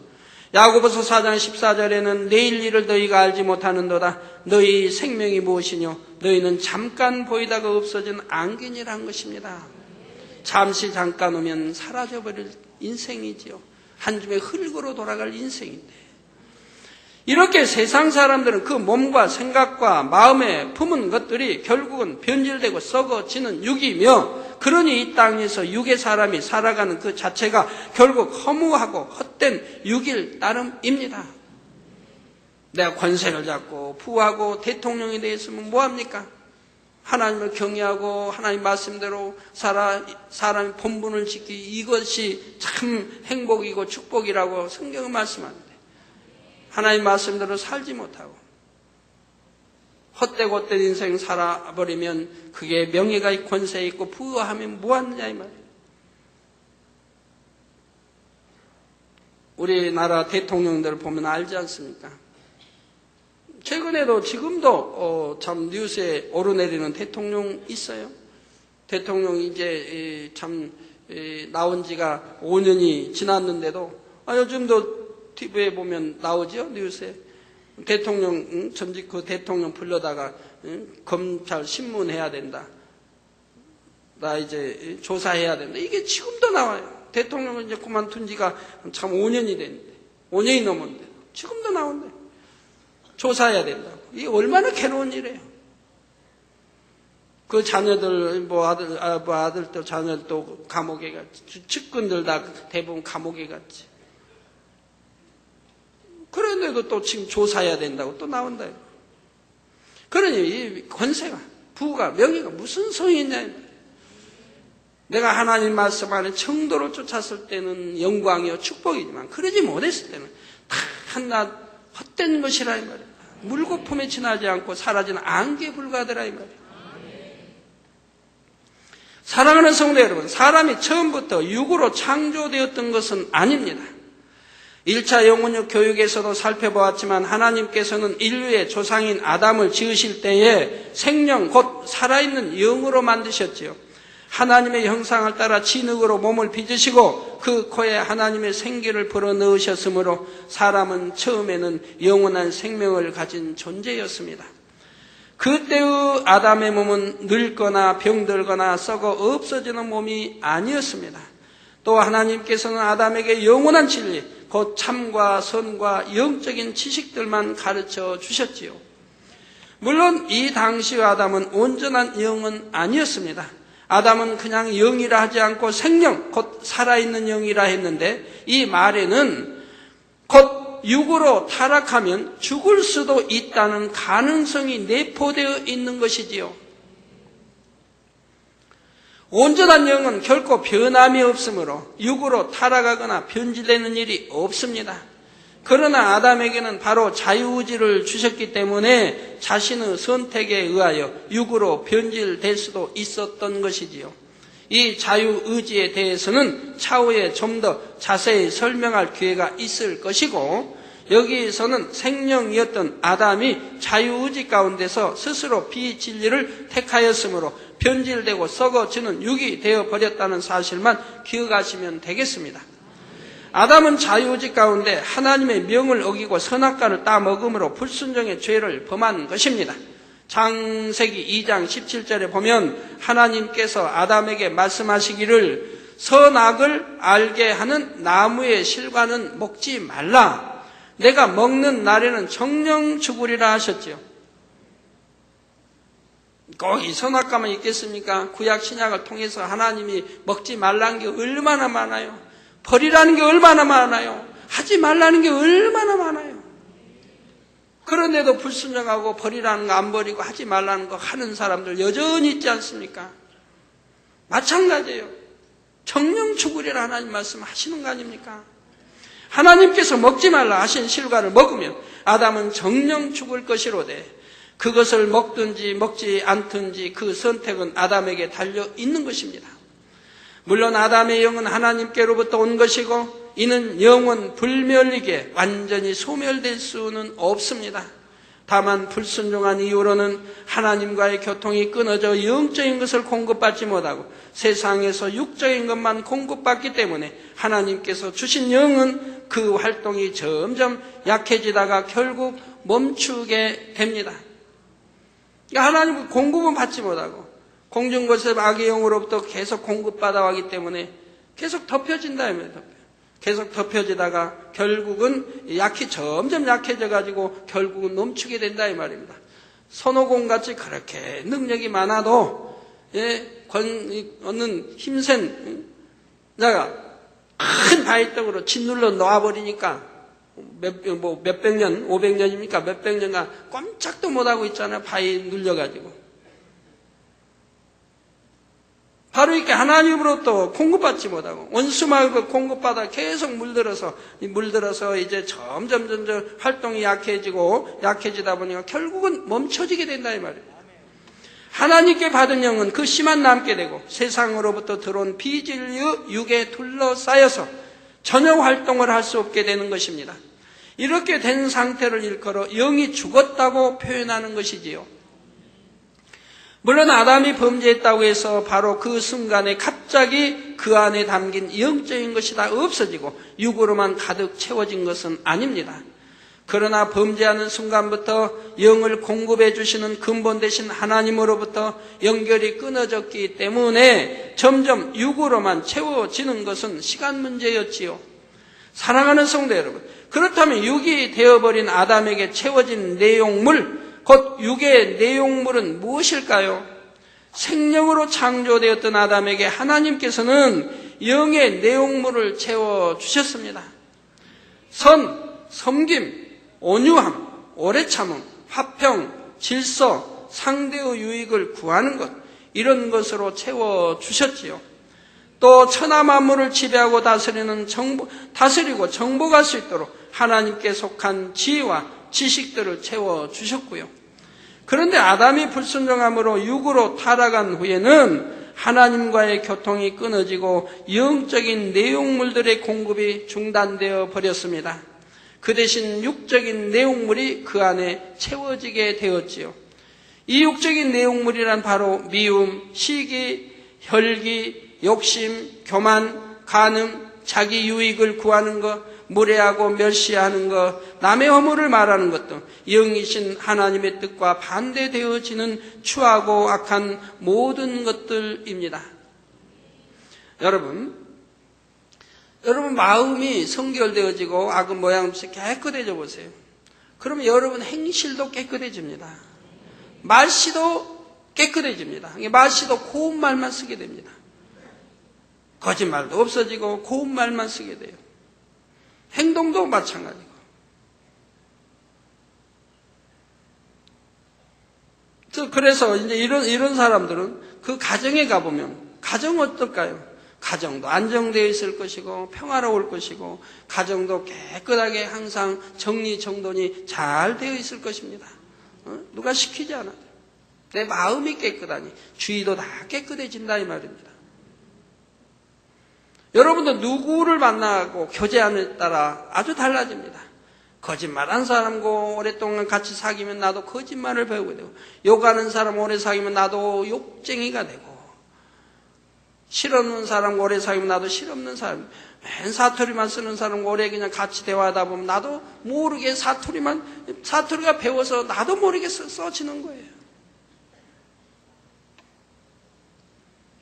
야고보서 4장 14절에는 내일 일을 너희가 알지 못하는도다. 너희 생명이 무엇이뇨? 너희는 잠깐 보이다가 없어진 안개니란 것입니다. 잠시 잠깐 오면 사라져버릴 인생이지요. 한 줌의 흙으로 돌아갈 인생인데 이렇게 세상 사람들은 그 몸과 생각과 마음에 품은 것들이 결국은 변질되고 썩어지는 육이며 그러니 이 땅에서 육의 사람이 살아가는 그 자체가 결국 허무하고 헛된 육일 따름입니다. 내가 권세를 잡고 부하고 대통령이 되었으면 뭐합니까? 하나님을 경외하고 하나님 말씀대로 사람이 본분을 지키기 이것이 참 행복이고 축복이라고 성경은 말씀합니다. 하나님 말씀대로 살지 못하고 헛되고 인생 살아버리면 그게 명예가 있고 권세 있고 부하면 뭐하느냐 이 말이에요. 우리나라 대통령들을 보면 알지 않습니까? 최근에도 지금도 참 뉴스에 오르내리는 대통령 있어요. 대통령이 이제 참 나온 지가 5년이 지났는데도 요즘도 TV에 보면 나오죠, 뉴스에. 대통령, 전직 그 대통령 불러다가, 검찰 신문해야 된다. 나 이제 조사해야 된다. 이게 지금도 나와요. 대통령은 이제 그만둔 지가 참 5년이 됐는데, 5년이 넘었는데, 지금도 나온대. 조사해야 된다고. 이게 얼마나 괴로운 일이에요. 그 자녀들, 아들들, 자녀들도 감옥에 갔지. 측근들 다 대부분 감옥에 갔지. 그런데도 또 지금 조사해야 된다고 또 나온다. 그러니 이 권세가, 부가, 명예가 무슨 소용이 있냐. 내가 하나님 말씀 안에 청도를 쫓았을 때는 영광이요 축복이지만 그러지 못했을 때는 다 한낱 헛된 것이라 이 말이야. 물거품에 지나지 않고 사라지는 안개에 불과하더라 이 말이야. 사랑하는 성도 여러분, 사람이 처음부터 육으로 창조되었던 것은 아닙니다. 1차 영혼육 교육에서도 살펴보았지만 하나님께서는 인류의 조상인 아담을 지으실 때에 생명 곧 살아있는 영으로 만드셨지요. 하나님의 형상을 따라 진흙으로 몸을 빚으시고 그 코에 하나님의 생기를 불어넣으셨으므로 사람은 처음에는 영원한 생명을 가진 존재였습니다. 그때의 아담의 몸은 늙거나 병들거나 썩어 없어지는 몸이 아니었습니다. 또 하나님께서는 아담에게 영원한 진리, 곧 참과 선과 영적인 지식들만 가르쳐 주셨지요. 물론 이 당시의 아담은 온전한 영은 아니었습니다. 아담은 그냥 영이라 하지 않고 생명, 곧 살아있는 영이라 했는데 이 말에는 곧 육으로 타락하면 죽을 수도 있다는 가능성이 내포되어 있는 것이지요. 온전한 영은 결코 변함이 없으므로 육으로 타락하거나 변질되는 일이 없습니다. 그러나 아담에게는 바로 자유의지를 주셨기 때문에 자신의 선택에 의하여 육으로 변질될 수도 있었던 것이지요. 이 자유의지에 대해서는 차후에 좀 더 자세히 설명할 기회가 있을 것이고, 여기에서는 생명이었던 아담이 자유의지 가운데서 스스로 비진리를 택하였으므로 변질되고 썩어지는 육이 되어버렸다는 사실만 기억하시면 되겠습니다. 아담은 자유의지 가운데 하나님의 명을 어기고 선악과를 따먹음으로 불순종의 죄를 범한 것입니다. 창세기 2장 17절에 보면 하나님께서 아담에게 말씀하시기를 선악을 알게 하는 나무의 실과는 먹지 말라. 내가 먹는 날에는 정령 죽으리라 하셨지요. 꼭 이 선악과만 있겠습니까? 구약 신약을 통해서 하나님이 먹지 말라는 게 얼마나 많아요. 버리라는 게 얼마나 많아요. 하지 말라는 게 얼마나 많아요. 그런데도 불순종하고 버리라는 거 안 버리고 하지 말라는 거 하는 사람들 여전히 있지 않습니까? 마찬가지예요. 정령 죽으리라 하나님 말씀하시는 거 아닙니까? 하나님께서 먹지 말라 하신 실과를 먹으면 아담은 정령 죽을 것이로되 그것을 먹든지 먹지 않든지 그 선택은 아담에게 달려 있는 것입니다. 물론 아담의 영은 하나님께로부터 온 것이고 이는 영원 불멸리게 완전히 소멸될 수는 없습니다. 다만 불순종한 이후로는 하나님과의 교통이 끊어져 영적인 것을 공급받지 못하고 세상에서 육적인 것만 공급받기 때문에 하나님께서 주신 영은 그 활동이 점점 약해지다가 결국 멈추게 됩니다. 하나님 공급은 받지 못하고 공중곳에 악의 영으로부터 계속 공급받아 왔기 때문에 계속 덮여진다. 계속 덮여지다가 결국은 점점 약해져가지고 결국은 넘치게 된다 이 말입니다. 손오공같이 그렇게 능력이 많아도 얻는 힘센 자가 큰 바위떡으로 짓눌러 놓아버리니까 몇백 년, 500년입니까? 몇백 년간 꼼짝도 못하고 있잖아요. 바위 눌려가지고. 바로 이렇게 하나님으로부터 공급받지 못하고 원수마귀로 공급받아 계속 물들어서 이제 점점 활동이 약해지다 보니까 결국은 멈춰지게 된다 이 말이에요. 하나님께 받은 영은 그 씨만 남게 되고 세상으로부터 들어온 비진리의 육에 둘러싸여서 전혀 활동을 할 수 없게 되는 것입니다. 이렇게 된 상태를 일컬어 영이 죽었다고 표현하는 것이지요. 물론 아담이 범죄했다고 해서 바로 그 순간에 갑자기 그 안에 담긴 영적인 것이 다 없어지고 육으로만 가득 채워진 것은 아닙니다. 그러나 범죄하는 순간부터 영을 공급해 주시는 근본 되신 하나님으로부터 연결이 끊어졌기 때문에 점점 육으로만 채워지는 것은 시간 문제였지요. 사랑하는 성도 여러분, 그렇다면 육이 되어버린 아담에게 채워진 내용물, 곧 육의 내용물은 무엇일까요? 생명으로 창조되었던 아담에게 하나님께서는 영의 내용물을 채워주셨습니다. 섬김, 온유함, 오래 참음, 화평, 질서, 상대의 유익을 구하는 것, 이런 것으로 채워주셨지요. 또 천하 만물을 지배하고 다스리고 정복할 수 있도록 하나님께 속한 지혜와 지식들을 채워주셨고요. 그런데 아담이 불순종함으로 육으로 타락한 후에는 하나님과의 교통이 끊어지고 영적인 내용물들의 공급이 중단되어 버렸습니다. 그 대신 육적인 내용물이 그 안에 채워지게 되었지요. 이 육적인 내용물이란 바로 미움, 시기, 혈기, 욕심, 교만, 간음, 자기 유익을 구하는 것, 무례하고 멸시하는 것, 남의 허물을 말하는 것 등 영이신 하나님의 뜻과 반대되어지는 추하고 악한 모든 것들입니다. 여러분 마음이 성결되어지고 악은 모양없이 깨끗해져 보세요. 그러면 여러분 행실도 깨끗해집니다. 말씨도 깨끗해집니다. 말씨도 고운 말만 쓰게 됩니다. 거짓말도 없어지고 고운 말만 쓰게 돼요. 행동도 마찬가지고. 그래서 이제 이런 사람들은 그 가정에 가보면, 가정 어떨까요? 가정도 안정되어 있을 것이고, 평화로울 것이고, 가정도 깨끗하게 항상 정리정돈이 잘 되어 있을 것입니다. 누가 시키지 않아도. 내 마음이 깨끗하니 주위도 다 깨끗해진다 이 말입니다. 여러분도 누구를 만나고 교제함에 따라 아주 달라집니다. 거짓말한 사람과 오랫동안 같이 사귀면 나도 거짓말을 배우게 되고, 욕하는 사람 오래 사귀면 나도 욕쟁이가 되고, 실없는 사람과 오래 사귀면 나도 실없는 사람, 맨 사투리만 쓰는 사람과 오래 그냥 같이 대화하다 보면 나도 모르게 사투리가 배워서 나도 모르게 써지는 거예요.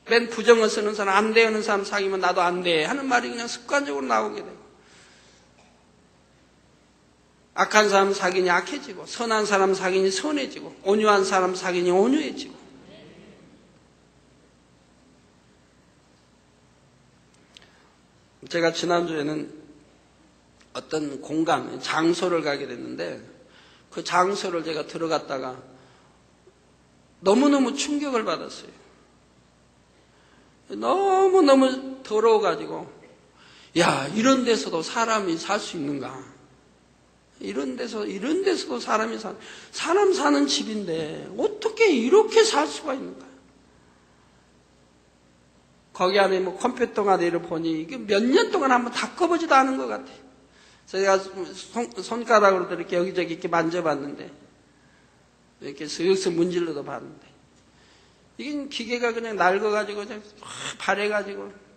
맨 부정을 쓰는 사람, 안 되는 사람 사귀면 나도 안 돼 하는 말이 그냥 습관적으로 나오게 되고, 악한 사람 사귀니 악해지고, 선한 사람 사귀니 선해지고, 온유한 사람 사귀니 온유해지고. 제가 지난주에는 어떤 공간, 장소를 가게 됐는데, 그 장소를 제가 들어갔다가 너무너무 충격을 받았어요. 너무너무 더러워가지고, 야, 이런 데서도 사람이 살 수 있는가? 이런 데서도 사람 사는 집인데 어떻게 이렇게 살 수가 있는가? 거기 안에 뭐 컴퓨터가 내려 보니 이게 몇 년 동안 한번 닦아보지도 않은 것 같아요. 제가 손가락으로 이렇게 여기저기 이렇게 만져봤는데, 이렇게 슬슬 문질러도 봤는데, 이게 기계가 그냥 낡아가지고 그냥 바래가지고,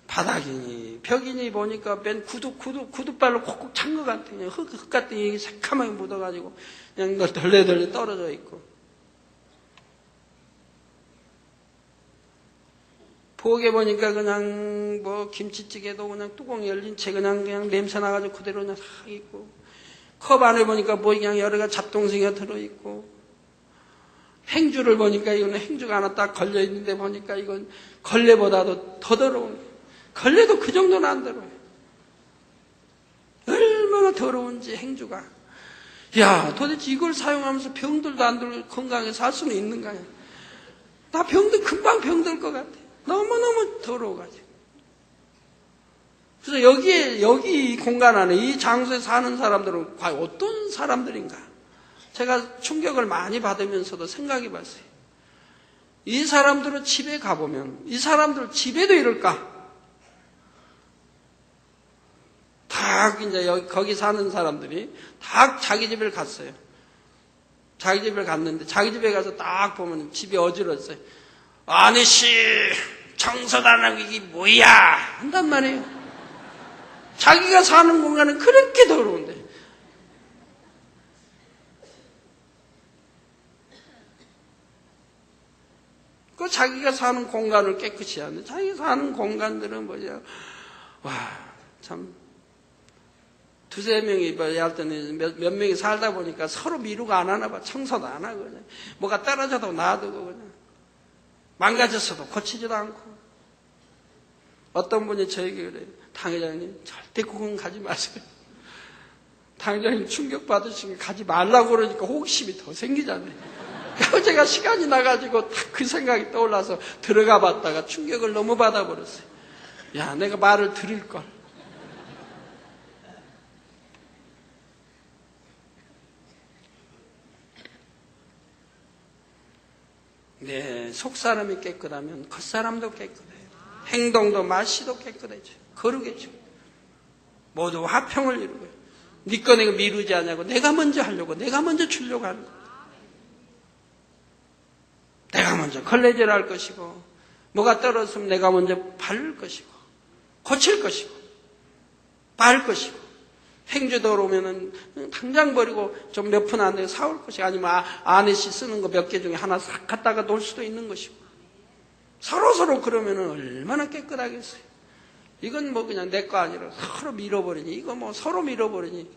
바닥이니 벽이니 보니까 맨 구두발로 콕콕 찬 것 같아. 그냥 흙 같은 게 새카맣게 묻어가지고 그냥 덜레덜레 떨어져 있고. 부엌에 보니까 그냥 뭐 김치찌개도 그냥 뚜껑 열린 채 그냥 냄새 나가지고 그대로 그냥 싹 있고, 컵 안에 보니까 뭐 그냥 여러 가지 잡동생이가 들어있고, 행주를 보니까 이거는 행주가 하나 딱 걸려있는데 보니까 이건 걸레보다도 더 더러운 거예요. 걸레도 그 정도는 안 더러워요. 얼마나 더러운지 행주가. 야, 도대체 이걸 사용하면서 병들도 안 들고 건강하게 살 수는 있는가? 나 금방 병들 것 같아. 너무너무 더러워가지고. 그래서 여기 이 공간 안에, 이 장소에 사는 사람들은 과연 어떤 사람들인가? 제가 충격을 많이 받으면서도 생각해 봤어요. 이 사람들은 집에 가보면, 이 사람들 집에도 이럴까? 다 이제 거기 사는 사람들이 다 자기 집을 갔어요. 자기 집을 갔는데, 자기 집에 가서 딱 보면 집이 어지러졌어요. 아내씨, 청소도 안 하고 이게 뭐야? 한단 말이에요. 자기가 사는 공간은 그렇게 더러운데. 그 자기가 사는 공간을 깨끗이 하는데, 자기가 사는 공간들은 뭐냐. 와, 참. 두세 명이 몇 명이 살다 보니까 서로 미루고 안 하나 봐. 청소도 안 하고 그냥. 뭐가 떨어져도 놔두고 그냥. 망가졌어도 고치지도 않고. 어떤 분이 저에게 그래요. 당 회장님, 절대 그건 가지 마세요. 당 회장님 충격받으시면 가지 말라고 그러니까 호기심이 더 생기잖아요. 그래서 제가 시간이 나가지고 딱 그 생각이 떠올라서 들어가 봤다가 충격을 너무 받아버렸어요. 야, 내가 말을 들을걸. 내 속사람이 깨끗하면 겉사람도 깨끗해요. 행동도 말씨도 깨끗해져요. 거룩해져. 모두 화평을 이루고요. 네 거 내가 미루지 않냐고 내가 먼저 하려고 내가 먼저 주려고 하는 거예요. 내가 먼저 걸레질을 할 것이고 뭐가 떨어졌으면 내가 먼저 바를 것이고 고칠 것이고 바를 것이고 행주도로 오면은 당장 버리고 좀 몇 푼 안 되게 사올 것이고 아니면 아내씨 쓰는 거 몇 개 중에 하나 싹 갖다가 놓을 수도 있는 것이고 서로 그러면은 얼마나 깨끗하겠어요. 이건 뭐 그냥 내 거 아니라 서로 밀어버리니 이거 뭐 서로 밀어버리니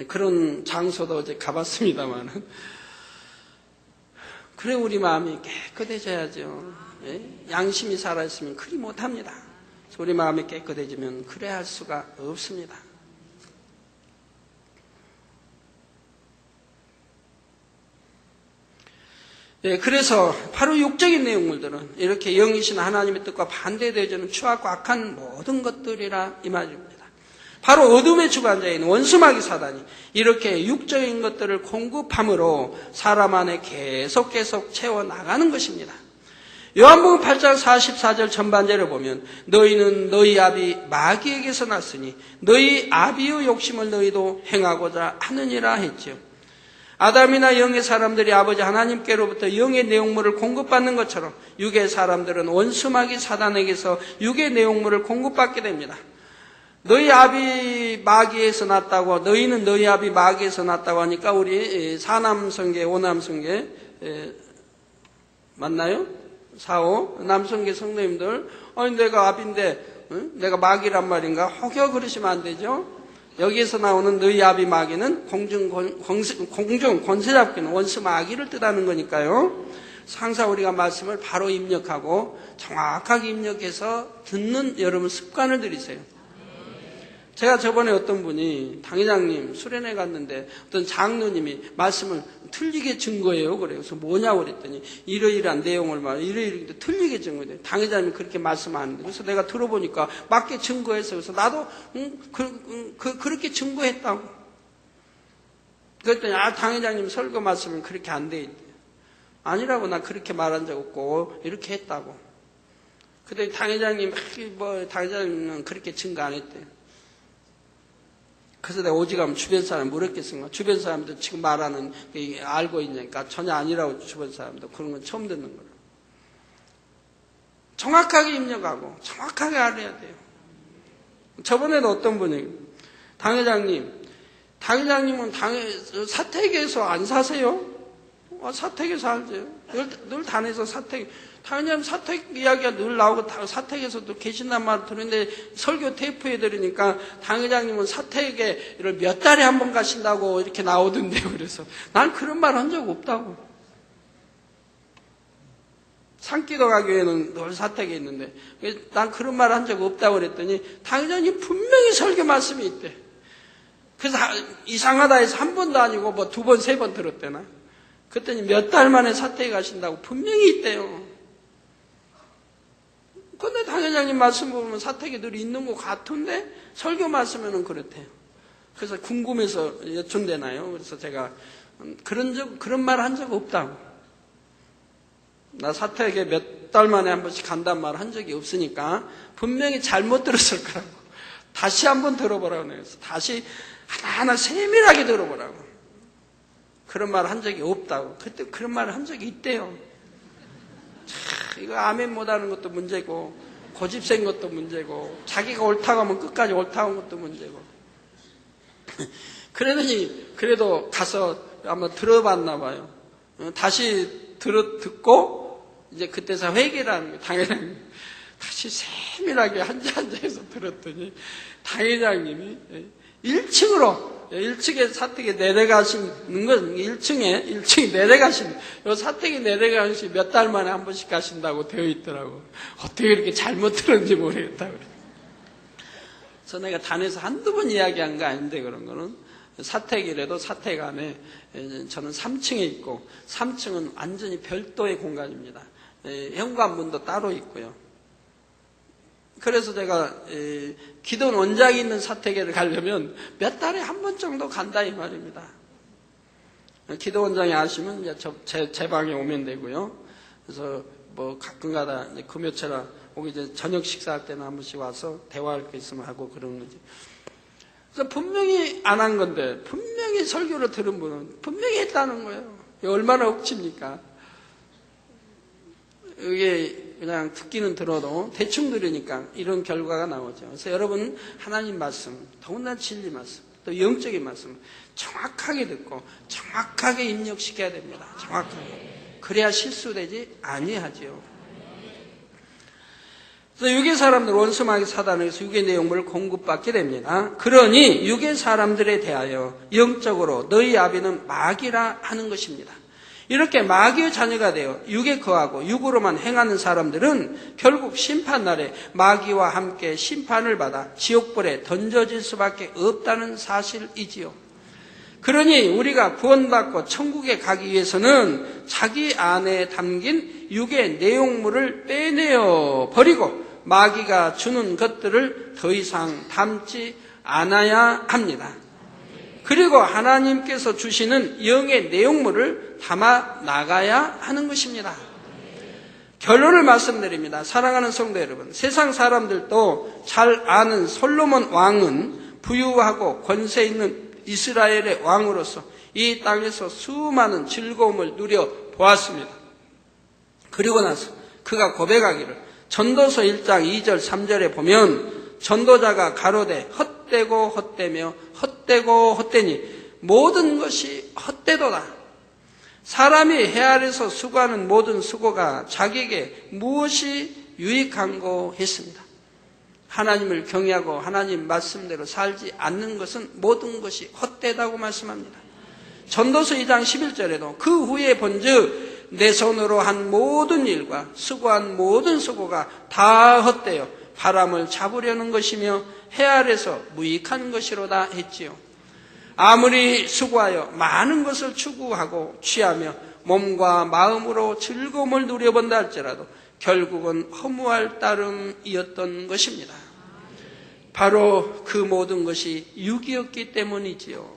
그런 장소도 어제 가봤습니다만은 그래 우리 마음이 깨끗해져야죠. 예? 양심이 살아있으면 그리 못합니다. 우리 마음이 깨끗해지면 그래 할 수가 없습니다. 예, 그래서 바로 육적인 내용물들은 이렇게 영이신 하나님의 뜻과 반대되어지는 추악과 악한 모든 것들이라 이 말입니다. 바로 어둠의 주관자인 원수마귀 사단이 이렇게 육적인 것들을 공급함으로 사람 안에 계속 채워나가는 것입니다. 요한복음 8장 44절 전반절을 보면 너희는 너희 아비 마귀에게서 났으니 너희 아비의 욕심을 너희도 행하고자 하느니라 했죠. 아담이나 영의 사람들이 아버지 하나님께로부터 영의 내용물을 공급받는 것처럼 육의 사람들은 원수마귀 사단에게서 육의 내용물을 공급받게 됩니다. 너희 아비 마귀에서 났다고 너희는 너희 아비 마귀에서 났다고 하니까 우리 4남성계 5남성계 맞나요? 4호 남성계 성도님들 아니 내가 아비인데 내가 마귀란 말인가? 혹여 그러시면 안 되죠. 여기에서 나오는 너희 아비 마귀는 공중 권세 잡기는 원수 마귀를 뜻하는 거니까요. 항상 우리가 말씀을 바로 입력하고 정확하게 입력해서 듣는 여러분 습관을 들이세요. 제가 저번에 어떤 분이 당회장님 수련회 갔는데 어떤 장로님이 말씀을 틀리게 증거해요. 그래서 뭐냐고 그랬더니 이러이러한 내용을 이러이러한데 틀리게 증거해요. 당회장님이 그렇게 말씀하는데 그래서 내가 들어보니까 맞게 증거해서 그래서 나도 그렇게 증거했다고. 그랬더니 당회장님 설교 말씀은 그렇게 안 돼 있대. 아니라고 나 그렇게 말한 적 없고 이렇게 했다고. 그랬더니 당회장님 당회장님은 그렇게 증거 안 했대. 그래서 내가 오직하면 주변 사람 물었겠습니까? 주변 사람도 지금 말하는 알고 있냐니까 전혀 아니라고 주변 사람도 그런 건 처음 듣는 거예요. 정확하게 입력하고 정확하게 알아야 돼요. 저번에도 어떤 분이 당회장님은 사택에서 안 사세요? 사택에서 살죠. 늘 단에서 사택. 당연히 사택 이야기가 늘 나오고 사택에서도 계신단 말을 들었는데 설교 테이프에 들으니까 당회장님은 사택에 몇 달에 한 번 가신다고 이렇게 나오던데요. 그래서 난 그런 말 한 적 없다고. 산기도가 교회는 늘 사택에 있는데 난 그런 말 한 적 없다고 그랬더니 당회장님 분명히 설교 말씀이 있대. 그래서 이상하다 해서 한 번도 아니고 뭐 2번, 3번 들었대나. 그랬더니 몇 달 만에 사택에 가신다고 분명히 있대요. 근데 당회장님 말씀 보면 사택에 늘 있는 것 같은데 설교 말씀에는 그렇대요. 그래서 궁금해서 여쭌대나요? 그래서 제가 그런 말 한 적 없다고. 나 사택에 몇 달 만에 한 번씩 간단 말 한 적이 없으니까 분명히 잘못 들었을 거라고. 다시 한번 들어보라고 그래서 다시 하나하나 세밀하게 들어보라고. 그런 말 한 적이 없다고. 그때 그런 말을 한 적이 있대요. 이거 아멘 못하는 것도 문제고 고집센 것도 문제고 자기가 옳다고 하면 끝까지 옳다고 하는 것도 문제고 그러더니 그래도 가서 한번 들어봤나 봐요. 다시 듣고 이제 그때서 회개를 하는 거예요. 당회장님 다시 세밀하게 한자해서 들었더니 당회장님이 1층에 사택에 내려가시는 건 1층에 내려가시는 요 사택에 내려가시 몇 달 만에 한 번씩 가신다고 되어 있더라고. 어떻게 이렇게 잘못 들었는지 모르겠다고 그래. 그래서 내가 단에서 한두 번 이야기한 거 아닌데 그런 거는 사택이라도 사택 안에 저는 3층에 있고 3층은 완전히 별도의 공간입니다. 현관문도 따로 있고요. 그래서 제가 기도원 원장이 있는 사택에를 가려면 몇 달에 한 번 정도 간다 이 말입니다. 기도원장이 아시면 이제 제 방에 오면 되고요. 그래서 뭐 가끔가다 이제 금요철에 오기 전에 저녁 식사할 때는 한 번씩 와서 대화할 거 있으면 하고 그런 거지. 그래서 분명히 안 한 건데 분명히 설교를 들은 분은 분명히 했다는 거예요. 얼마나 억지입니까? 이게 그냥 듣기는 들어도 대충 들으니까 이런 결과가 나오죠. 그래서 여러분 하나님 말씀, 더군다나 진리 말씀, 또 영적인 말씀 정확하게 듣고 정확하게 입력시켜야 됩니다. 정확하게. 그래야 실수되지 아니하지요. 그래서 유괴 사람들 원수마귀 사단에서 유괴 내용물을 공급받게 됩니다. 그러니 유괴 사람들에 대하여 영적으로 너희 아비는 마귀라 하는 것입니다. 이렇게 마귀의 자녀가 되어 육에 거하고 육으로만 행하는 사람들은 결국 심판날에 마귀와 함께 심판을 받아 지옥불에 던져질 수밖에 없다는 사실이지요. 그러니 우리가 구원받고 천국에 가기 위해서는 자기 안에 담긴 육의 내용물을 빼내어 버리고 마귀가 주는 것들을 더 이상 담지 않아야 합니다. 그리고 하나님께서 주시는 영의 내용물을 담아 나가야 하는 것입니다. 결론을 말씀드립니다. 사랑하는 성도 여러분, 세상 사람들도 잘 아는 솔로몬 왕은 부유하고 권세 있는 이스라엘의 왕으로서 이 땅에서 수많은 즐거움을 누려 보았습니다. 그리고 나서 그가 고백하기를 전도서 1장 2절 3절에 보면 전도자가 가로되 헛되고 헛되며 헛되고 헛되니 모든 것이 헛되도다. 사람이 해 아래서 수고하는 모든 수고가 자기에게 무엇이 유익한고 했습니다. 하나님을 경외하고 하나님 말씀대로 살지 않는 것은 모든 것이 헛되다고 말씀합니다. 전도서 2장 11절에도 그 후에 본즉 내 손으로 한 모든 일과 수고한 모든 수고가 다 헛되어 바람을 잡으려는 것이며 해 아래서 무익한 것이로다 했지요. 아무리 수고하여 많은 것을 추구하고 취하며 몸과 마음으로 즐거움을 누려본다 할지라도 결국은 허무할 따름이었던 것입니다. 바로 그 모든 것이 육이었기 때문이지요.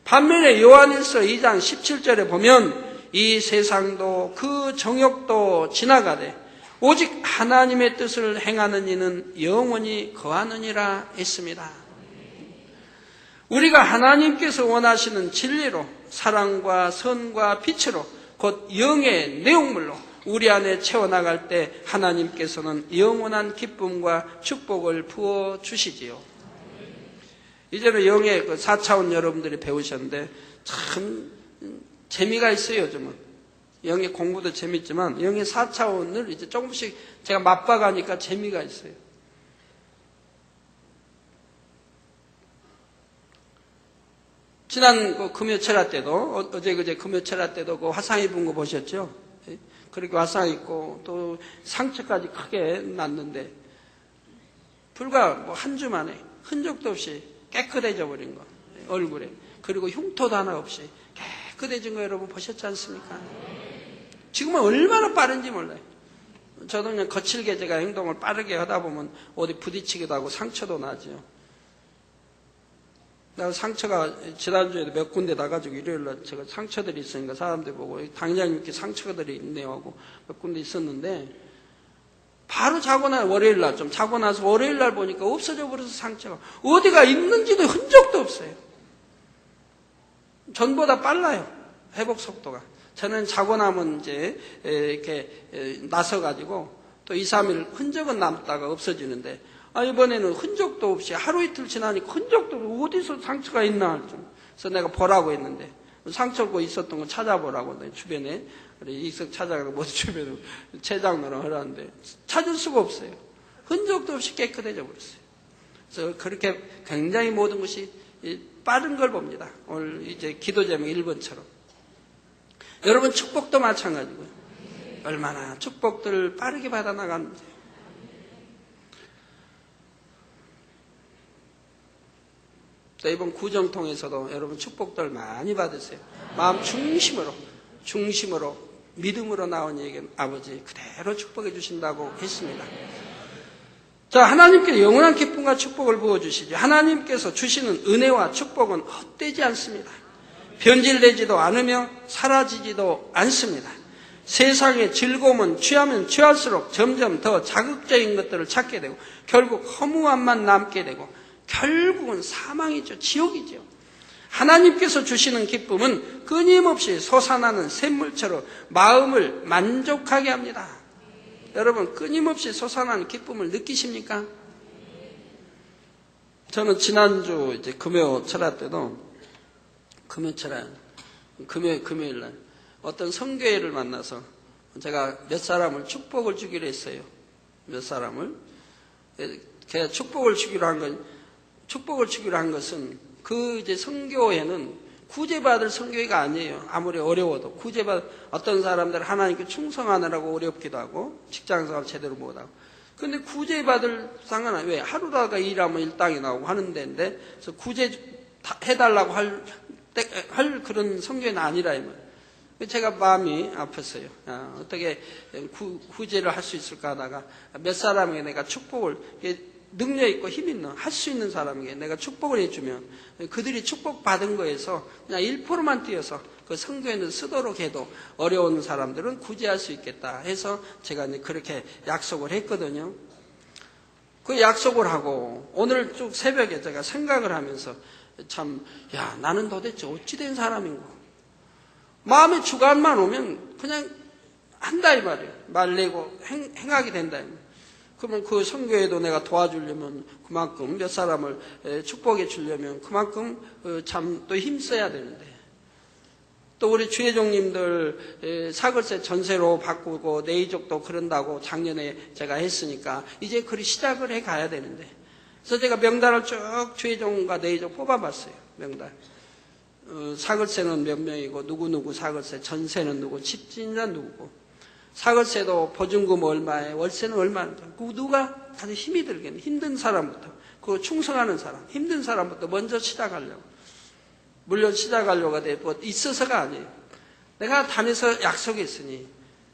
반면에 요한일서 2장 17절에 보면 이 세상도 그 정욕도 지나가되 오직 하나님의 뜻을 행하는 이는 영원히 거하느니라 했습니다. 우리가 하나님께서 원하시는 진리로 사랑과 선과 빛으로 곧 영의 내용물로 우리 안에 채워나갈 때 하나님께서는 영원한 기쁨과 축복을 부어주시지요. 이제는 영의 그 4차원 여러분들이 배우셨는데 참 재미가 있어요. 요즘은 영의 공부도 재밌지만 영의 4차원을 이제 조금씩 제가 맛봐가니까 재미가 있어요. 지난 그 금요철야 때도 어제 그제 금요철야 때도 그 화상 입은 거 보셨죠? 그렇게 화상 입고 또 상처까지 크게 났는데 불과 뭐 한 주 만에 흔적도 없이 깨끗해져 버린 거 얼굴에. 그리고 흉터도 하나 없이 깨끗해진 거 여러분 보셨지 않습니까? 지금은 얼마나 빠른지 몰라요. 저도 그냥 거칠게 제가 행동을 빠르게 하다 보면 어디 부딪히기도 하고 상처도 나죠. 나 상처가 지난주에도 몇 군데 나가지고 일요일날 제가 상처들이 있으니까 사람들 보고 당장님께 상처들이 있네요 하고 몇 군데 있었는데 바로 자고 나 월요일날 좀 자고 나서 월요일날 보니까 없어져 버려서 상처가 어디가 있는지도 흔적도 없어요. 전보다 빨라요. 회복 속도가. 저는 자고 나면 이제 이렇게 나서가지고 또 2, 3일 흔적은 남다가 없어지는데 이번에는 흔적도 없이 하루 이틀 지나니까 흔적도 없이 어디서 상처가 있나 좀. 그래서 내가 보라고 했는데 상처가 있었던 거 찾아보라고 주변에 이익석 찾아가고 모두 주변에 최장로랑 하라는데 찾을 수가 없어요. 흔적도 없이 깨끗해져 버렸어요. 그래서 그렇게 굉장히 모든 것이 빠른 걸 봅니다. 오늘 이제 기도 제목 1번처럼. 여러분 축복도 마찬가지고요. 얼마나 축복들을 빠르게 받아나가는지. 이번 구정통에서도 여러분 축복들 많이 받으세요. 마음 중심으로 믿음으로 나온 얘기는 아버지 그대로 축복해 주신다고 했습니다. 자, 하나님께 영원한 기쁨과 축복을 부어주시죠. 하나님께서 주시는 은혜와 축복은 헛되지 않습니다. 변질되지도 않으며 사라지지도 않습니다. 세상의 즐거움은 취하면 취할수록 점점 더 자극적인 것들을 찾게 되고 결국 허무함만 남게 되고 결국은 사망이죠. 지옥이죠. 하나님께서 주시는 기쁨은 끊임없이 솟아나는 샘물처럼 마음을 만족하게 합니다. 여러분, 끊임없이 솟아나는 기쁨을 느끼십니까? 저는 지난주 이제 금요 철야 때도 금요일 날 어떤 성교회를 만나서 제가 몇 사람을 축복을 주기로 했어요. 몇 사람을. 제가 축복을 주기로 한 것은 그 이제 성교회는 구제받을 성교회가 아니에요. 아무리 어려워도 어떤 사람들 하나님께 충성하느라고 어렵기도 하고 직장생활 제대로 못하고. 근데 구제받을 상은 왜 하루다가 일하면 일당이 나오고 하는 데인데 그래서 구제 해달라고 할 그런 성교회는 아니라 이 말이에요. 제가 마음이 아팠어요. 어떻게 구제를 할 수 있을까 하다가 몇 사람에게 내가 축복을 능력 있고 힘 있는 할 수 있는 사람에게 내가 축복을 해주면 그들이 축복받은 거에서 그냥 1%만 띄어서 그 성교에는 쓰도록 해도 어려운 사람들은 구제할 수 있겠다 해서 제가 이제 그렇게 약속을 했거든요. 그 약속을 하고 오늘 쭉 새벽에 제가 생각을 하면서 나는 도대체 어찌된 사람인고. 마음의 주관만 오면 그냥 한다 이 말이에요. 말내고 행하게 된다 이 말이에요. 그러면 그 선교에도 내가 도와주려면 그만큼 몇 사람을 축복해 주려면 그만큼 참 또 힘써야 되는데 또 우리 주회종님들 사글세 전세로 바꾸고 내이족도 그런다고 작년에 제가 했으니까 이제 그 시작을 해 가야 되는데 그래서 제가 명단을 쭉 주회종과 내이족 뽑아봤어요. 명단. 사글세는 몇 명이고 누구누구 사글세, 전세는 누구, 집진자 누구고 사글세도 보증금 얼마에 월세는 얼마인가. 누가 가장 힘이 들겠네. 힘든 사람부터 그 충성하는 사람, 힘든 사람부터 먼저 시작하려고. 물론 시작하려고 뭐 있어서가 아니에요. 내가 다녀서 약속했으니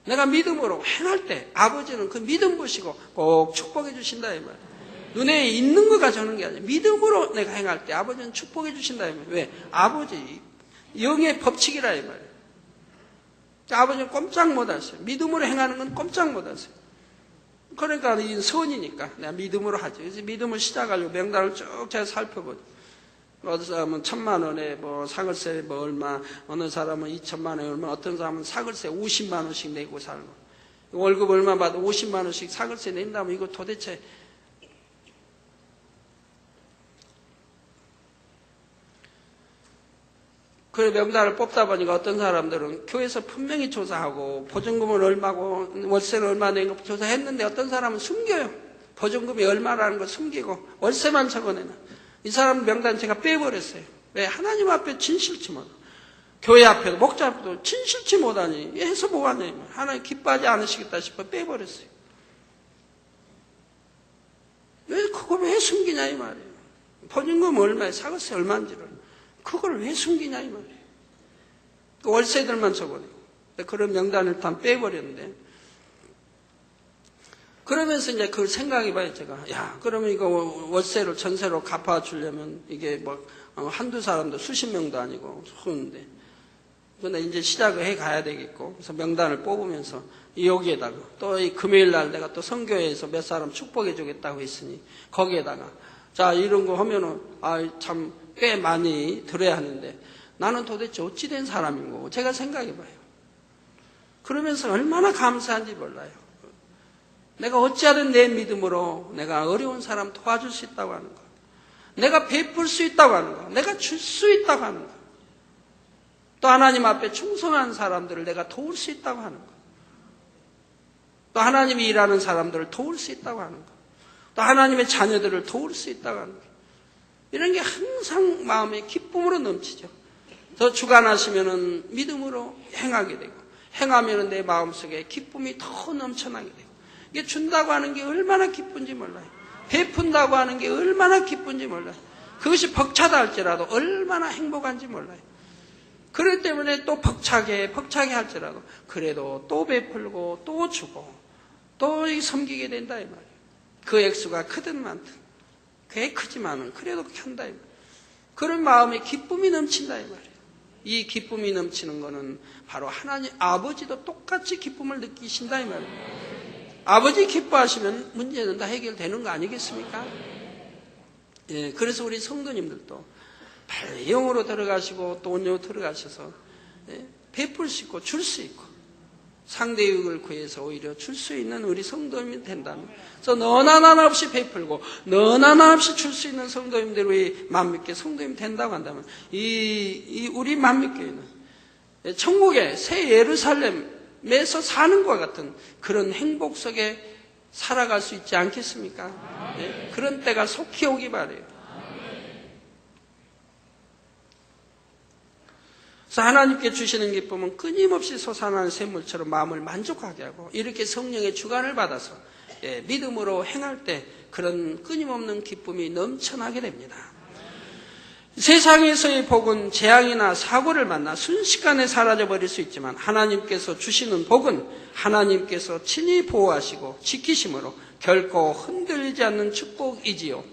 내가 믿음으로 행할 때 아버지는 그 믿음 보시고 꼭 축복해 주신다 이 말이에요. 눈에 있는 거 가져오는 게 아니라 믿음으로 내가 행할 때 아버지는 축복해 주신다 이 말이에요. 왜? 아버지 영의 법칙이라 이 말이에요. 아버지는 꼼짝 못 하세요. 믿음으로 행하는 건 꼼짝 못 하세요. 그러니까 이 선이니까 내가 믿음으로 하죠. 그래서 믿음을 시작하려고 명단을 쭉 제가 살펴보죠. 어떤 사람은 1,000만 원에 뭐 사글세 뭐 얼마, 어느 사람은 2,000만 원에 얼마, 어떤 사람은 사글세 50만 원씩 내고 살고 월급 얼마 받아 50만 원씩 사글세 낸다면 이거 도대체 그 명단을 뽑다 보니까 어떤 사람들은 교회에서 분명히 조사하고 보증금은 얼마고 월세는 얼마 낸 거 조사했는데 어떤 사람은 숨겨요. 보증금이 얼마라는 걸 숨기고 월세만 적어내나. 이 사람 명단 제가 빼버렸어요. 왜? 하나님 앞에 진실치 못. 교회 앞에도 목자 앞에도 진실치 못하니 해서 뭐하냐. 하나님 기뻐하지 않으시겠다 싶어 빼버렸어요. 왜 그걸 왜 숨기냐 이 말이에요. 보증금 얼마에 사글세 얼마인지를 그걸 왜 숨기냐 이 말이에요. 월세들만 적어내고 그런 명단을 다 빼버렸는데 그러면서 이제 그걸 생각해봐요 제가. 그러면 이거 월세를 전세로 갚아주려면 이게 뭐 한두 사람도 수십 명도 아니고 수인데 근데 이제 시작을 해 가야 되겠고 그래서 명단을 뽑으면서 여기에다가 또 이 금요일 날 내가 또 선교회에서 몇 사람 축복해 주겠다고 했으니 거기에다가 자 이런 거 하면은 참 꽤 많이 들어야 하는데 나는 도대체 어찌된 사람인고 제가 생각해봐요. 그러면서 얼마나 감사한지 몰라요. 내가 어찌하든 내 믿음으로 내가 어려운 사람 도와줄 수 있다고 하는 거, 내가 베풀 수 있다고 하는 거, 내가 줄 수 있다고 하는 거, 또 하나님 앞에 충성한 사람들을 내가 도울 수 있다고 하는 거, 또 하나님이 일하는 사람들을 도울 수 있다고 하는 거, 또 하나님의 자녀들을 도울 수 있다고 하는 거, 이런 게 항상 마음의 기쁨으로 넘치죠. 더 주관하시면은 믿음으로 행하게 되고, 행하면은 내 마음속에 기쁨이 더 넘쳐나게 되고, 이게 준다고 하는 게 얼마나 기쁜지 몰라요. 베푼다고 하는 게 얼마나 기쁜지 몰라요. 그것이 벅차다 할지라도 얼마나 행복한지 몰라요. 그렇기 때문에 또 벅차게 할지라도 그래도 또 베풀고 또 주고 또 섬기게 된다 이 말이에요. 그 액수가 크든 많든 꽤 크지만은 그래도 한다 이 말이에요. 그런 마음에 기쁨이 넘친다 이 말이에요. 이 기쁨이 넘치는 것은 바로 하나님 아버지도 똑같이 기쁨을 느끼신다 이 말이에요. 아버지 기뻐하시면 문제는 다 해결되는 거 아니겠습니까? 예, 그래서 우리 성도님들도 빨리 영으로 들어가시고 또 온유로 들어가셔서 베풀 수 있고 줄 수 있고 상대 유익을 구해서 오히려 줄 수 있는 우리 성도님이 된다면, 그래서 너나 나나 없이 베풀고 너나 나나 없이 줄 수 있는 성도님들, 우리 만민교회 성도님 된다고 한다면 우리 만민교회는 천국의 새 예루살렘에서 사는 것과 같은 그런 행복 속에 살아갈 수 있지 않겠습니까? 네? 그런 때가 속히 오기 바라요. 그래서 하나님께 주시는 기쁨은 끊임없이 솟아나는 샘물처럼 마음을 만족하게 하고, 이렇게 성령의 주관을 받아서 믿음으로 행할 때 그런 끊임없는 기쁨이 넘쳐나게 됩니다. 세상에서의 복은 재앙이나 사고를 만나 순식간에 사라져버릴 수 있지만, 하나님께서 주시는 복은 하나님께서 친히 보호하시고 지키심으로 결코 흔들리지 않는 축복이지요.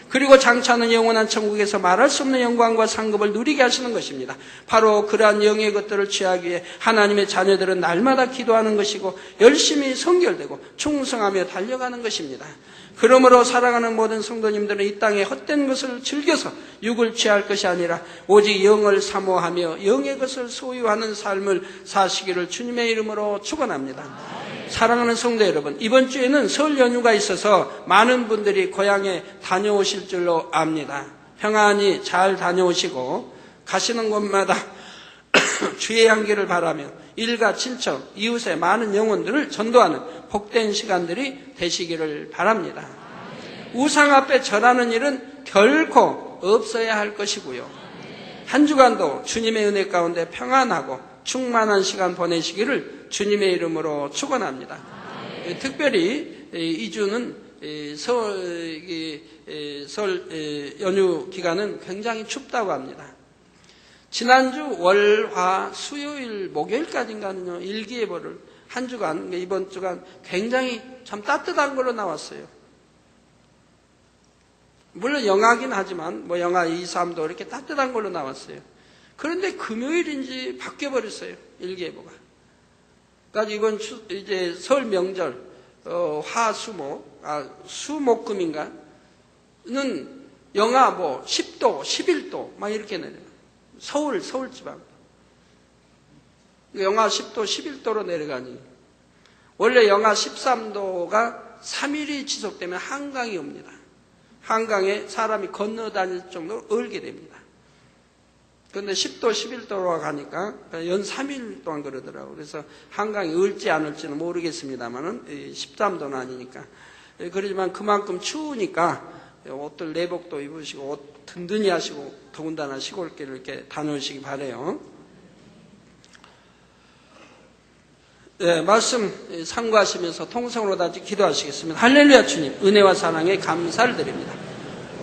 그리고 장차는 영원한 천국에서 말할 수 없는 영광과 상급을 누리게 하시는 것입니다. 바로 그러한 영의 것들을 취하기 위해 하나님의 자녀들은 날마다 기도하는 것이고 열심히 성결되고 충성하며 달려가는 것입니다. 그러므로 사랑하는 모든 성도님들은 이 땅에 헛된 것을 즐겨서 육을 취할 것이 아니라 오직 영을 사모하며 영의 것을 소유하는 삶을 사시기를 주님의 이름으로 축원합니다. 사랑하는 성도 여러분, 이번 주에는 설 연휴가 있어서 많은 분들이 고향에 다녀오실 줄로 압니다. 평안히 잘 다녀오시고 가시는 곳마다 주의 향기를 바라며 일가 친척, 이웃의 많은 영혼들을 전도하는 복된 시간들이 되시기를 바랍니다. 우상 앞에 절하는 일은 결코 없어야 할 것이고요. 한 주간도 주님의 은혜 가운데 평안하고 충만한 시간 보내시기를 주님의 이름으로 축원합니다. 특별히 이 주는 설 연휴 기간은 굉장히 춥다고 합니다. 지난주 월, 화, 수요일, 목요일까지인가는요, 일기예보를 한 주간, 이번 주간 굉장히 참 따뜻한 걸로 나왔어요. 물론 영하긴 하지만 영하 2, 3도 이렇게 따뜻한 걸로 나왔어요. 그런데 금요일인지 바뀌어버렸어요, 일기예보가. 그러니까 이번 이제 설 명절, 수목금인가는 영하 10도, 11도 막 이렇게 내려요. 서울 지방. 영하 10도, 11도로 내려가니 원래 영하 13도가 3일이 지속되면 한강이 옵니다. 한강에 사람이 건너 다닐 정도로 얼게 됩니다. 그런데 10도, 11도로 가니까 연 3일 동안 그러더라고요. 그래서 한강이 얼지 않을지는 모르겠습니다만은 13도는 아니니까. 그러지만 그만큼 추우니까 옷들 내복도 입으시고 옷 든든히 하시고 더군다나 시골길을 이렇게 다녀오시기 바래요. 네, 말씀 상고하시면서 통성으로 다시 기도하시겠습니다. 할렐루야. 주님, 은혜와 사랑에 감사를 드립니다.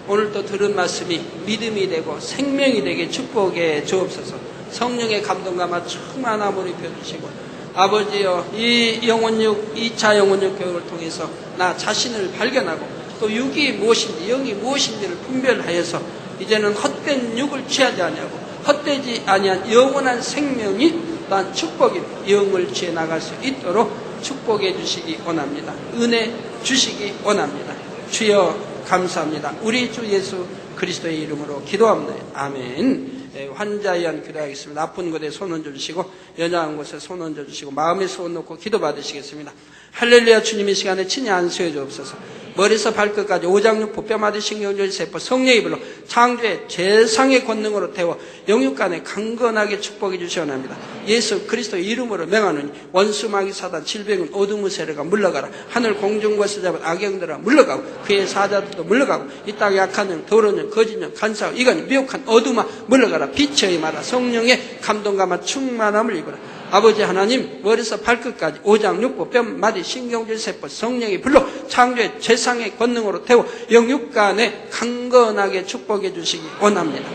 오늘 또 들은 말씀이 믿음이 되고 생명이 되게 축복해 주옵소서. 성령의 감동감화 충만함으로 입혀주시고, 아버지여, 이 영혼육 2차 영혼육 교육을 통해서 나 자신을 발견하고 또 육이 무엇인지 영이 무엇인지를 분별하여서 이제는 헛된 육을 취하지 아니하고 헛되지 아니한 영원한 생명이 또한 축복이 영을 취해 나갈 수 있도록 축복해 주시기 원합니다. 은혜 주시기 원합니다. 주여 감사합니다. 우리 주 예수 그리스도의 이름으로 기도합니다. 아멘. 환자에 의한 기도하겠습니다. 아픈 곳에 손 얹어주시고 연약한 곳에 손 얹어주시고 마음에 손 놓고 기도 받으시겠습니다. 할렐루야. 주님 이 시간에 친히 안수해 주옵소서. 머리에서 발끝까지 오장육 보뼈마디 신경절 세포 성령의 불로 창조의 최상의 권능으로 태워 영육간에 강건하게 축복해 주시옵나이다. 예수 그리스도의 이름으로 명하노니 원수 마귀 사단 질병은 어둠의 세력가 물러가라. 하늘 공중 것을 잡은 악영들아 물러가고 그의 사자들도 물러가고 이 땅의 악한 영 더러운 영 거짓 영 간사하고 이간 미혹한 어둠아 물러가라. 빛의 임하라. 성령의 감동감화 충만함을 입어라. 아버지 하나님, 머리에서 발끝까지 오장육부 뼈마디 신경질 세포 성령의 불로 창조의 최상의 권능으로 태워 영육간에 강건하게 축복해 주시기 원합니다.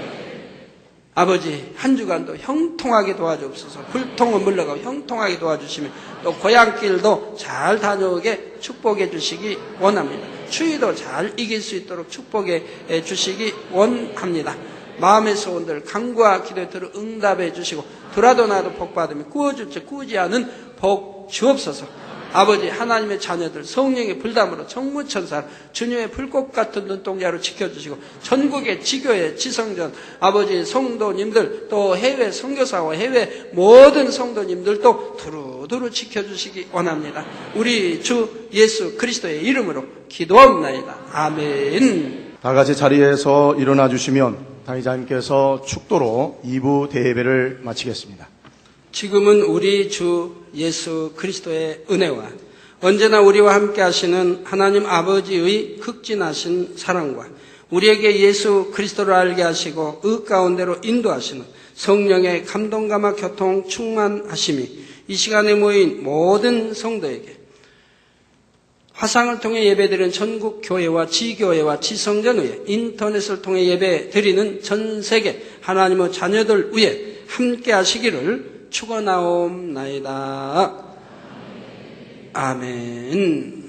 아버지, 한 주간도 형통하게 도와주옵소서. 불통은 물러가고 형통하게 도와주시며 또 고향길도 잘 다녀오게 축복해 주시기 원합니다. 추위도 잘 이길 수 있도록 축복해 주시기 원합니다. 마음의 소원들 간구와 기도에 들어 응답해 주시고 들어도 나도 복 받으며 꾸어줄지 꾸지 않은 복 주옵소서. 아버지 하나님의 자녀들 성령의 불담으로 천무천사 주님의 불꽃 같은 눈동자로 지켜주시고 전국의 지교회 지성전 아버지 성도님들 또 해외 선교사와 해외 모든 성도님들도 두루두루 지켜주시기 원합니다. 우리 주 예수 그리스도의 이름으로 기도합나이다. 아멘. 다 같이 자리에서 일어나 주시면 당의자님께서 축도로 2부 대예배를 마치겠습니다. 지금은 우리 주 예수 그리스도의 은혜와 언제나 우리와 함께 하시는 하나님 아버지의 극진하신 사랑과 우리에게 예수 그리스도를 알게 하시고 의 가운데로 인도하시는 성령의 감동감화 교통 충만하심이 이 시간에 모인 모든 성도에게 화상을 통해 예배드리는 전국 교회와 지교회와 지성전 위에 인터넷을 통해 예배드리는 전 세계 하나님의 자녀들 위에 함께 하시기를 축원하옵나이다. 아멘.